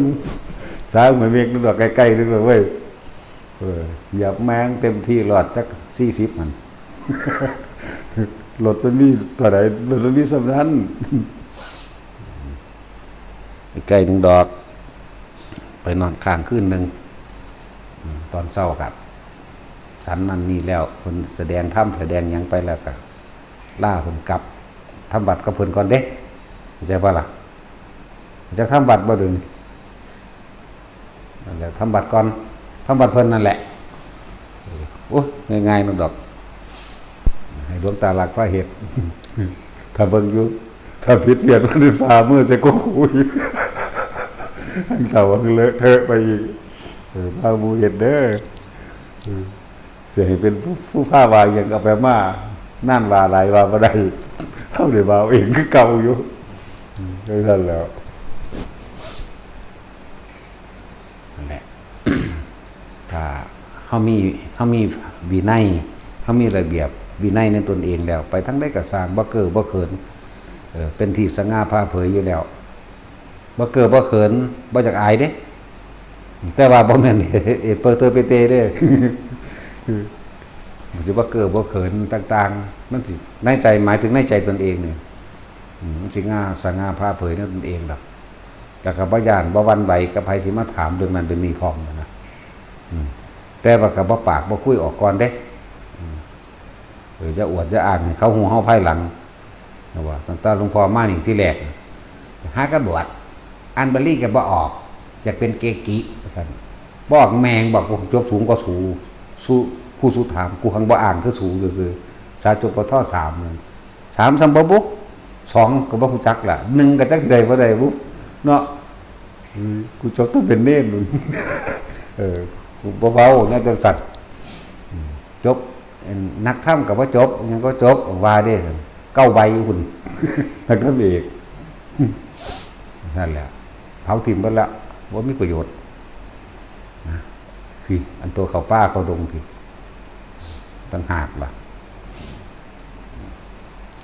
สาวเหมือนเมฆนึกว่าใกล้ๆนึกว่าเว้ยเหยียบแมงเต็มที่รอดจัก40มันรถมันมีเท่าไหร่รถมันมีสำนั้นใกล้1ดอกไปนอนค้างคืนนึงตอนเช้ากับสันนั่นนี่แล้วเพิ่นแสดงธรรมแสดงหยังไปแล้วก็ล่าเพิ่นกลับทำบัตรกับเพิ่นก่อนเด้เข้าใจป่ะล่ะจะทำบัตรบ่ดึงนั่นแหละทำบัตรก่อนทำบัตรเพิ่นนั่นแหละโอ้ง่ายๆนั่นดอกให้หลวงตาหลักพระเหตุถ้าเบิ่งอยู่ถ้าผิดเพี้ยนมันฟ้ามือใส่ก็คุยอันเก่าก็เลอะเทอะไปอีกพาหมู่เฮ็ดเด้อเสียให้เป็นผู้พาวาอย่างเอาไปมานั่นว่าหลายว่าบ่ได้เฮาได้ว่าเองคือเก่าอยู่นั่นแล้วนั่นแหละถ้าเฮามีวินัยเฮามีระเบียบวินัยในตนเองแล้วไปทั้งได้ก็สร้างบ่เก้อบ่เขินเป็นที่สง่าผ่าเผยอยู่แล้วบ่เก้อบ่เขินบ่จักอายเด้แต่ว่าบ่แม่นเปิดเตอเปเตเด้ มันสิบ่เก้อบ่เขินต่างๆมันสิในใจหมายถึงในใจตนเองเนี่ยมันสิง่าสง่าผ่าเผยในตนเองดอกแล้วก็บ่ย่านบ่หวั่นไหวกับไผสิมาถามเรื่องนั้นเรื่องนี้พร้อมนะแต่ว่าก็บ่ปากบ่คุยออกก่อนเด้จะอวดจะอ้างให้เขาฮู้เฮาภายหลังนะว่าตั้งแต่หลวงพ่อมานี่ที่แรกหากระบวชอันบาลีก็บ่ออกอยากเป็นเกกิว่าซั่นบอกแมงบอกจบสูงก็สู้ผู้สู้ถามกูหังบ่อ่างคือสูซื่อๆสาจบปท3นั่น3สัมบ่บุ2ก็บ่ฮู้จักล่ะ1ก็จักสิได้บ่ได้บุเนาะกูจบต้องเป็นเน้นนู่นกูบ่เว้าน่าจังสัตว์จบนักธรรมก็บ่จบยังก็จบว่าเด้9ใบหุ่นนักธรรมเอกนั่นแหละเผาทิ่มเบิดละบ่มีประโยชน์นะพี่อันตัวเข้าป่าเข้าดงพี่ต่างหากล่ะ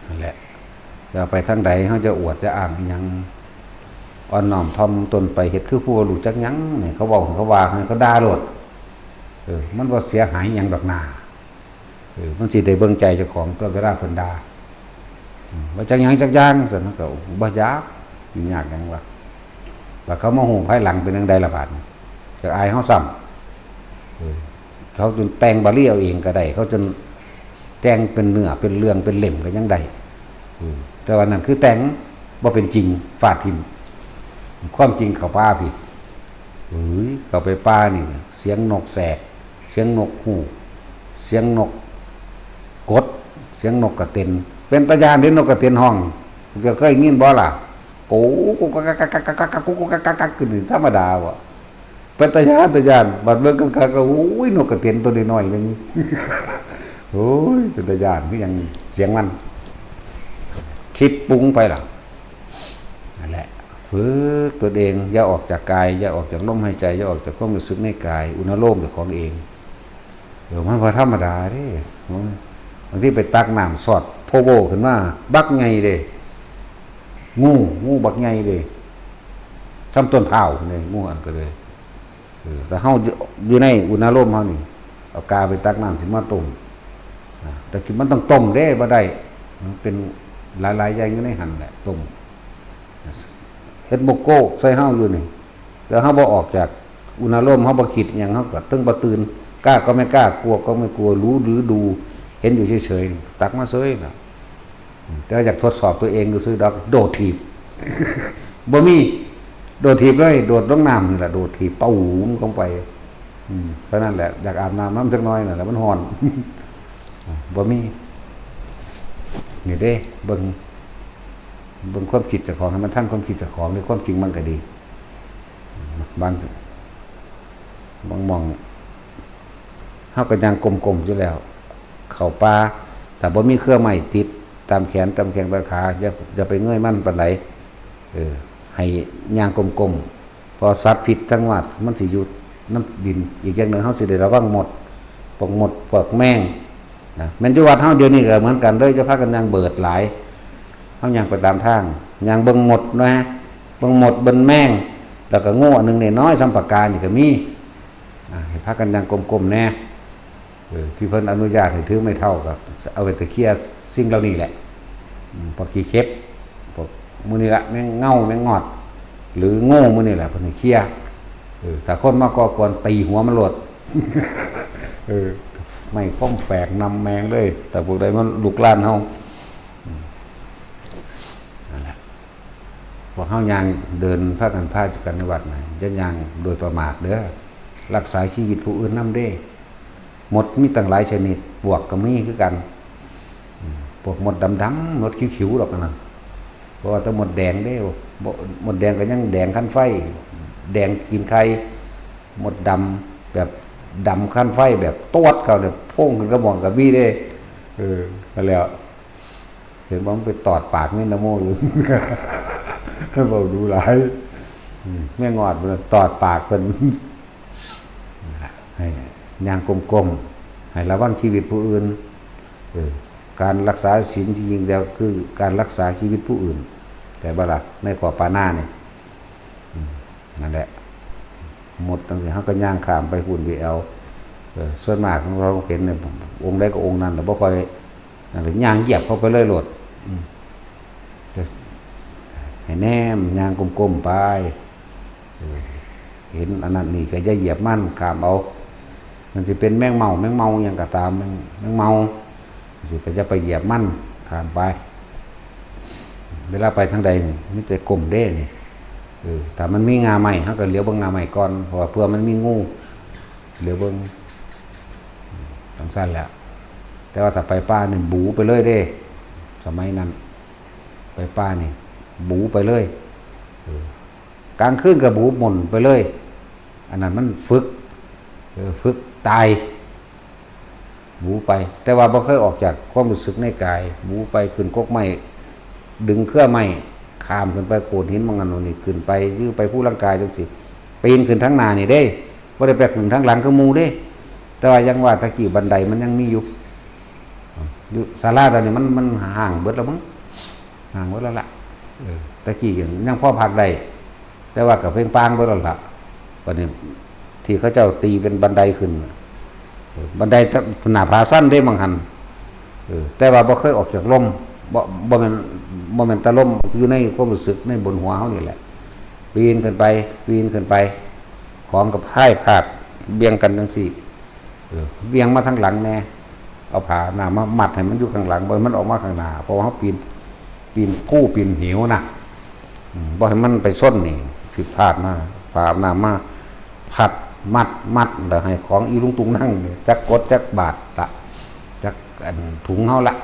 นั่นแหละจะไปทางใดเฮาจะอวดจะอ้างอีหยังอ่อนน้อมถ่อมตนไปเฮ็ดคือผู้บ่รู้จักหยังนี่เขาเว้าเขาว่าให้เขาด่าโลดมันบ่เสียหายหยังดอกหน้ามันสิได้เบิ่งใจเจ้าของตัวเวลาเพิ่นด่าบ่จักหยังจักอย่างซั่นก็บ่ยากอยู่ยากหยังวะว่าเขามาฮู้ภายหลังเป็นจังได๋ล่ะบาดจักอายเฮาซ้ำเขาจนแต่งบาลีเอาเองก็ได้เขาจนแต่งเป็นเนื้อเป็นเรื่องเป็นเล่มก็ยังได้แต่ว่านั่นคือแต่งบ่เป็นจริงฟาดทิ่มความจริงเข้าป่าพี่เข้าไปป่านี่เสียงนกแสกเสียงนกฮูกเสียงนกกดเสียงนกกระเต็นเป็นตาญาณเด้นกกระเต็นห้องจะเคยยินบ่ล่ะโอ้กุกกักกักกักกักกุกกักกักกักคือธรรมดาบ่เป็นตาญาณบัดเบิ่งกักๆแล้วโอ้ยนกกระเต็นตัวน้อยๆนึงโอ้ยเป็นตาญาณคือหยังเสียงมันคิดปรุงไปล่ะนั่นแหละฝึกตัวเองอย่าออกจากกายอย่าออกจากลมหายใจอย่าออกจากความรู้สึกในกายอุณโลมของเองมันบ่ธรรมดาเด้บางทีไปตักน้ำสอดโพโบขึ้นมาบักไงเด้งูบักไงเด้ซ้ำต้นเผาเลยงูอันก็เลยแต่เฮาอยู่ในอุณโลมเฮานี่เอากาไปตักน้ำขึ้นมาต้มแต่กินมันต้องต้มเด้บ่ได้มันเป็นหลายๆอย่างอยู่ในหั่นแหละต้มเฮ็ดโมโก้ใส่เฮาอยู่นี่แต่เฮาบ่ออกจากอุณโลมเฮาบ่คิดหยังเฮาก็ตึงบ่ตื่นกล้าก็ไม่กล้ากลัวก็ไม่กลัวรู้หรือดูเห็นอยู่เฉยๆตักมาเฉยน่ะแต่อยากทดสอบตัวเองก็ซื้อดอกโดดถีบบ่มีโดดถีบเลยโดดลงน้ำนี่แหละโดดถีบตู้มลงไปฉะนั้นแหละอยากอาบน้ำจักหน่อยน่ะแล้วมันร้อนบ่มีนี่เด้เบิ่งความคิดเจ้าของให้มันทันความคิดเจ้าของในความจริงมันก็ดีบางมองเฮาก็ยังกลมๆอยู่แล้วเข้าป่าแต่บ่มีเครื่องไม้ติดตามแขนตามแข้งตามขาอย่าไปเงยมันปานใดให้ย่างกลมๆพอสัตว์ผิดจังหวัดมันสิอยู่น้ำดินอีกอย่างหนึ่งเฮาสิได้ระวังหมดพวกแมงนะแม่นอยู่วัดเฮาเดี๋ยวนี้ก็เหมือนกันเลยจะพากันย่างเบิดหลายเฮาย่างไปตามทางย่างเบิ่งหมดนะเบิ่งหมดเบิ่งแมงแล้วก็โง่อันนึงน้อยๆสัมปกานี่ก็มีให้พากันย่างกลมๆแน่ที่เพิ่นอนุญาตให้ถือไม่เท่ากับเอาไปตะเคียสิ่งเหล่านี้แหละพอขี้เข็บพวกมื้อนี้ละแม่งเง่าแม่งงอดหรือโง่มื้อนี้แหละเพิ่นให้เคลียร์ถ้าคนมาก่อกวนตีหัวมันโลดไม่พ้อมแฝกนำแมงเลยแต่พวกใดมันลุกลานเฮานั่นแหละพอเฮายางเดินพากันพาจักกันในวัดน่ะจะยางโดยประมาทเด้อรักษาชีวิตผู้อื่นนำเด้หมดมีตั้งหลายชนิดปวกก็มีคือกันพวกหมดดำๆหมดขิวๆดอกนั่นเพราะว่าถ้าหมดแดงเด้หมดแดงก็ยังแดงขั้นไฟแดงกินไข่หมดดำแบบดำขั้นไฟแบบตวดเขาเนี่ยพุ่งขึ้นกระหม่อมกระบี้เด้ก็แล้วเห็นว่ามันไปตอดปากนี่นะโมอยู่ให้เบาดูหลายแม่งอดมันตอดปากเพิ่นให้ย่างกลมๆให้ระวังชีวิตผู้อื่นการรักษาศีลจริงๆแล้วคือการรักษาชีวิตผู้อื่นแต่บ่ล่ะในข้อปานาเนี่ยนั่นแหละหมดตั้งแต่เฮาก็ย่างข้ามไปหุ่นไปเอา ส่วนมากเราเห็นเนี่ยองค์ใดก็องค์นั้นแต่บ่ค่อยนั่นเลยย่างเหยียบเข้าไปเลยโลดให้แนมย่างกลมๆไปเห็นอันนั้นนี่ก็จะเหยียบมั่นขามเอามันจะเป็นแมงเมาอย่างก็ตามแมงเมาสิก็จะไปเหยียบมั่นขามไปเวลาไปทางใดนี่จะกลมเด้นี่แต่มันมีงาใหม่เขาก็เลี้ยวเบิ่งงาใหม่ก่อนเพราะว่าเพื่อมันมีงูเลี้ยวเบิ่งต้องสั้นแหละแต่ว่าถ้าไปป้านี่บูไปเลยเด้สมัยนั้นไปป้านี่บูไปเลยกลางคืนกับบูหม่นไปเลยอันนั้นมันฝึกตายบูไปแต่ว่าบ่เคยออกจากความรู้สึกในกายบูไปขึ้นกกไม้ดึงเครือไม้ข้ามขึ้นไปโขดหินบางอันนี่ขึ้นไปยื้อไปผู้ร่างกายจังสิปีนขึ้นทั้งหน้านี่เด้บ่ได้ไปขึ้นทั้งหลังคือหมู่เด้แต่ว่ายังว่าตะกี้บันไดมันยังมีอยู่ศาลาตอนนี้มันห่างเบิดแล้วมั้งห่างเบิดแล้วล่ะตะกี้ยังพอพักได้แต่ว่ากับเพ่งปางเบิดแล้วล่ะวันนี้ที่เขาเจ้าตีเป็นบันไดขึ้นบันไดหน้าผาสั้นได้บางหันแต่ว่าบ่เคยออกจากลมบ่แม่นตะลมอยู่ในความรู้สึกในบนหัวเฮานี่แหละปีนขึ้นไปของกับพายพาดเบียงกันจังซี่เบียงมาทางหลังแน่เอาผ้าหน้ามามัดให้มันอยู่ข้างหลังบ่ให้มันออกมาข้างหน้าเพราะว่าเฮาปีนกู้ปีนหิวน่ะบ่ให้มันไปส้นนี่ผิดพลาดมาผ้าหน้ามาผัดมัดแล้วให้ของอีลุงตุงนั่งจักกดจักบาทละจักถุงเฮาละ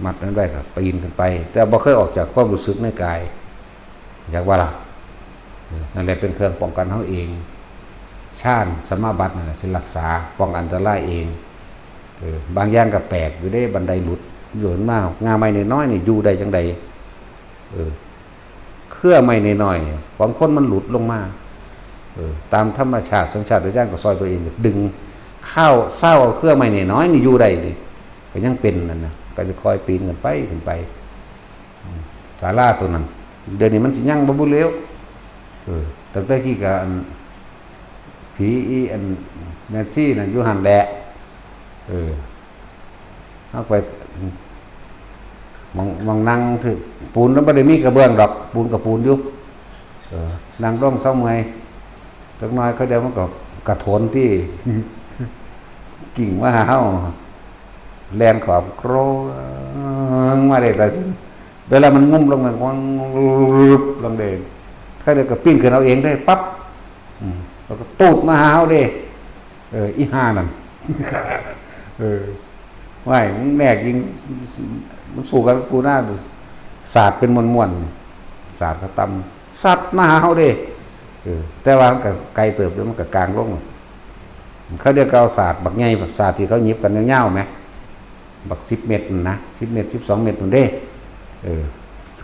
มัดนั้นไว้ก็ปีนขึ้นไปแต่บ่เคยออกจากความรู้สึกในกายอยากว่าล่ะนั่นแหละเป็นเครื่องป้องกันเฮาเองชาญสมาบัตินั่นแหละสิรักษาป้องกันอันตรายเองบางอย่างก็แปลกอยู่ได้บันไดหลุดอยู่มากงาไม้น้อยๆนี่อยู่ได้จังใดเครือไม้น้อยๆของคนมันหลุดลงมาตามธรรมชาติสัญชาตญาณก็ซอยตัวเองดึงข้าวเศร้าเครือไม้น้อยนี่อยู่ได้ดิก็ยังเป็นนั่นนะก็จะคอยปีนขึ้นไปศาลาตัวนั้นเดี๋ยวนี้มันสิยั่งบ่บุเร็วตั้งแต่กี้ก็ผีอันแมซี่น่ะอยู่หั่นแหละเอาไปมองนั่งถือปูนแล้วบ่ได้มีกระเบื้องดอกปูนกับปูนอยู่นั่งร่องเศร้าเมื่อยจักหน่อยเขาเดี๋ยวมันก็กระโถนที่กิ่งมะพร้าวแลนขอบโครมาได้แต่เวลามันงุ้มลงมันวังลงเด่นถ้าเดี๋ยวก็ปิ้นขึ้นเอาเองได้ปั๊บแล้วก็ตูดมะพร้าวเด้อีห่านั่นไม่แม่ยิงมันสู้กันกูหน้าศาสตร์เป็นม้วนศาสตร์ก็ตำสัตว์มะพร้าวเด้แต่ว่ามันก็ไกลเติบแล้วมันก็กลางลงเขาเรียกเอาศาสตร์บักใหญ่บักศาสตร์ที่เขาหยิบกันเงี้ยวๆไหมบัก10 เมตรนะ10 เมตร12 เมตรนั่นเด้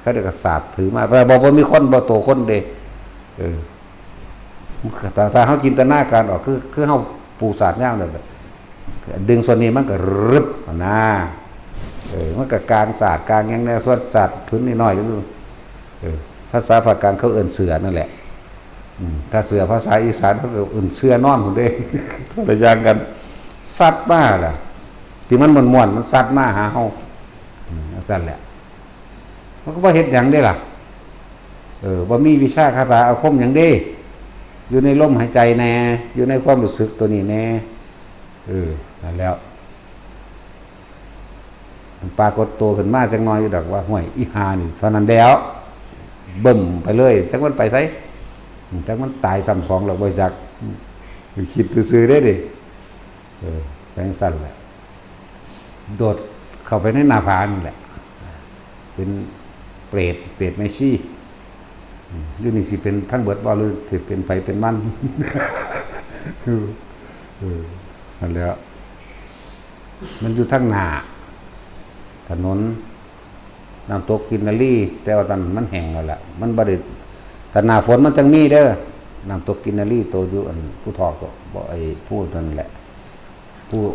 เขาเรียกศาสตร์ถือมาแต่บอกว่ามีคนบ่โตคนเด้แต่ถ้าเขาจินตนาการออกคือเขาปูศาสตร์เงี้ยวเลยดึงส่วนนี้มันก็รึบนะมันก็กลางศาสตร์กลางยังแน่ส่วนศาสตร์พื้นนิดหน่อยก็คือภาษาภาคกลางเขาเอิ้นเสือนั่นแหละถ้าเสือภาษาอีสานเขาก็เสือนอนผมเด้ทุกอย่างกันซัดมาล่ะที่มันม่วนมันซัดมาหาเฮาสั่นแหละมันก็บ่เฮ็ดหยังได้ล่ะบ่มีวิชาคาถาอาคมหยังเด้อยู่ในลมหายใจแน่อยู่ในความรู้สึกตัวนี้แน่นั่นแล้วมันปรากฏตัวขึ้นมาจังน้อยอยู่ดอกว่าห้วยอีหานี่เท่านั้นแล้วเบิ่มไปเลยจังมันไปไสจังมันตายซ้ำสองแล้วบ่จักคิดซื่อๆได้ดิแปลงสั่นแหละโดดเข้าไปในหน้าผานี่แหละเป็นเปรตไม่ชี้อยู่นี่สิเป็นทั้งเบิดบ่หรือสิเป็นไฟเป็นมันนั่นแหละมันอยู่ทั้งหน้าถนนน้ำตกกินนารีแต่ว่าตอนมันแห้งแล้วล่ะมันบ่ได้แต่หน้าฝนมันจังมีเด้อน้ำตกกินนารีโตอยู่อันผู้ทอกก็บ่ไอ้ผู้นั่นแหละ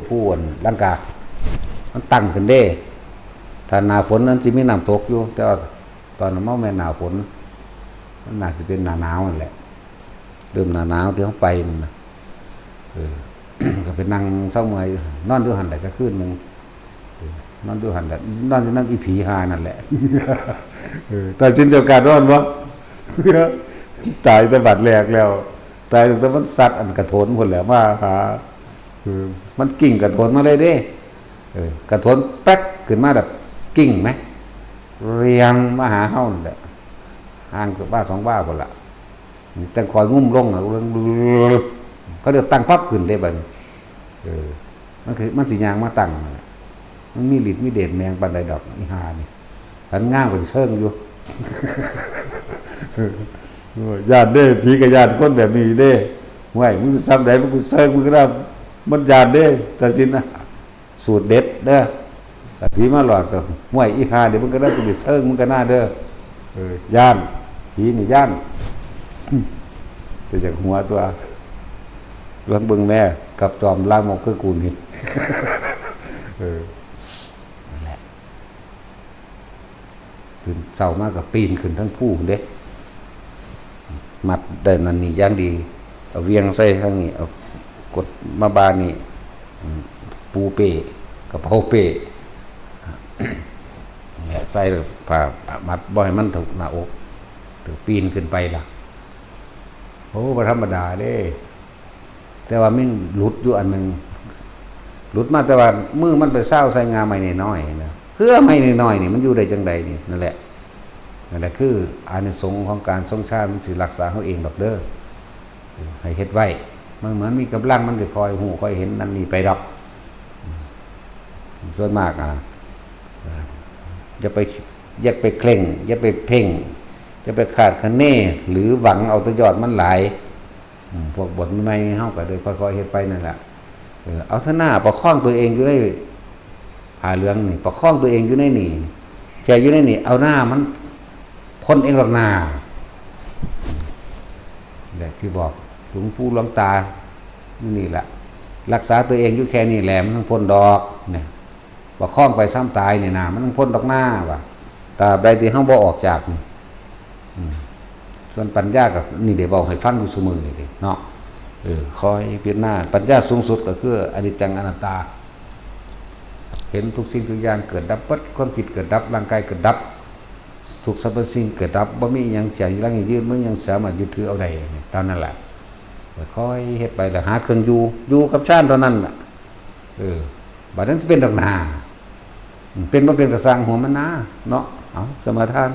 ผู้อันร่างกายมันตั้งขึ้นเด้ถ้าหน้าฝนนั้นสิมีน้ำตกอยู่แต่ว่าตอนนั้นมันแม่นหน้าฝนมันน่าจะเป็นหน้าหนาวนั่นแหละเริ่มหน้าหนาวที่เขาไปนั่นน่ะ ก็ไปนั่งเศร้าเมื่อยนอนอยู่หันได้ก็คืนนึงนอนอยู่หันได้นอนอยู่นั่นอีผีหานั่นแหละแต่จินเจ้าการนอนบ่ตายแต่บัดแรกแล้วตายแต่มันสัตว์อันกระโถนพุ่นแหละมาหามันกิ่งกระโถนมาเลยเด้กระโถนแป๊กขึ้นมาแบบกิ่งไหมเรียงมาหาเฮานั่นแหละห่างกับบ้า2 บ้าพุ่นล่ะแต่คอยงุ้มลงเขาเดี๋ยวตั้งปั๊บขึ้นได้บัดนี้มันคือมันสิยางมาตั้งมันมีฤทธิ์มีเดชแมงปานใดดอกอีหานี่หันง่างไปเชิงอยู่ญาติเด้ผีกับญาติคนแบบนี้เด้ห่วยมึงสิซ้ำใดมึงกูเชิงมึงก็ได้มันญาติเด้แต่สินะสูตรเด็ดเด้อแต่ผีมาหลอกก็ห่วยอีหาเดี๋ยวมึงก็ได้กูสิเชิงมึงก็น่าเด้อย่านผีนี่ย่านแต่จากหัวตัวลองเบิ่งแม่กับจอมล่างมกคือกูนี่นั่นแหละตื่นเช้ามากกับปีนขึ้นทั้งผู้เด้มัดได้นั่นนี่อย่างดีเอาเวียงใส่ทางนี้เอากดมาบานนี่ปูเป้กระเพราเป้เนี่ยใส่ผ้ามัดบ่ให้มันถูกหน้าอกถูกปีนขึ้นไปล่ะโอ้บ่ธรรมดาเด้แต่ว่ามิ่งหลุดอยู่อันนึงหลุดมาแต่ว่ามือมันไปเศร้าใส่งาไม่น้อยๆนะคือไม่น้อยๆนี่มันอยู่ได้จังใดนี่นั่นแหละคืออานิสงส์ของการทรงชาติมันสิรักษาเฮาเองดอกเด้อให้เฮ็ดไว้มันเหมือนมีกำลังมันจะคอยหูคอยเห็นนั่นนี่ไปดอกส่วนมากอย่าไปเคร่งอย่าไปเพ่งอย่าไปขาดคะเนหรือหวังเอาแตยอดมันหลายพวกบทไม่เฮาก็เลยค่อยๆเฮ็ดไปนั่นแหละเอาท่าหน้าประคองตัวเองอยู่ในผ่าเหลืองนี่ประคองตัวเองอยู่ในนี่แค่อยู่ในนี่เอาหน้ามันพ้นเองหรอกหน้าแหละที่บอกหลวงปู่หลวงตานี่แหละรักษาตัวเองอยู่แค่นี้แหละมันพ้นดอกเนี่ยประคองไปซ้ำตายเนี่ยนะมันพ้นดอกหน้าว่ะตราบใดที่เฮาบ่ออกจากนี่ส่วนปัญญากับนี่เดี๋ยวบอกให้ฟังอยู่เสมอเลยเนาะคอยพิจารณาปัญญาสูงสุดก็คืออนิจจังอนัตตาเห็นทุกสิ่งทุกอย่างเกิดดับปั๊บความคิดเกิดดับร่างกายเกิดดับทุกสรรพสิ่งเกิดดับบ่มีหยังเสียอยู่ร่างยืนมันยังสามารถยึดถือเอาได้ตอนนั้นแหละคอยเฮ็ดไปแล้วหาเครื่องอยู่กับชาติเท่านั้นล่ะบัดนั้นจะเป็นดอกหนาเป็นบ่เป็นกระสังหัวมันนะเนาะเอาสมาทาน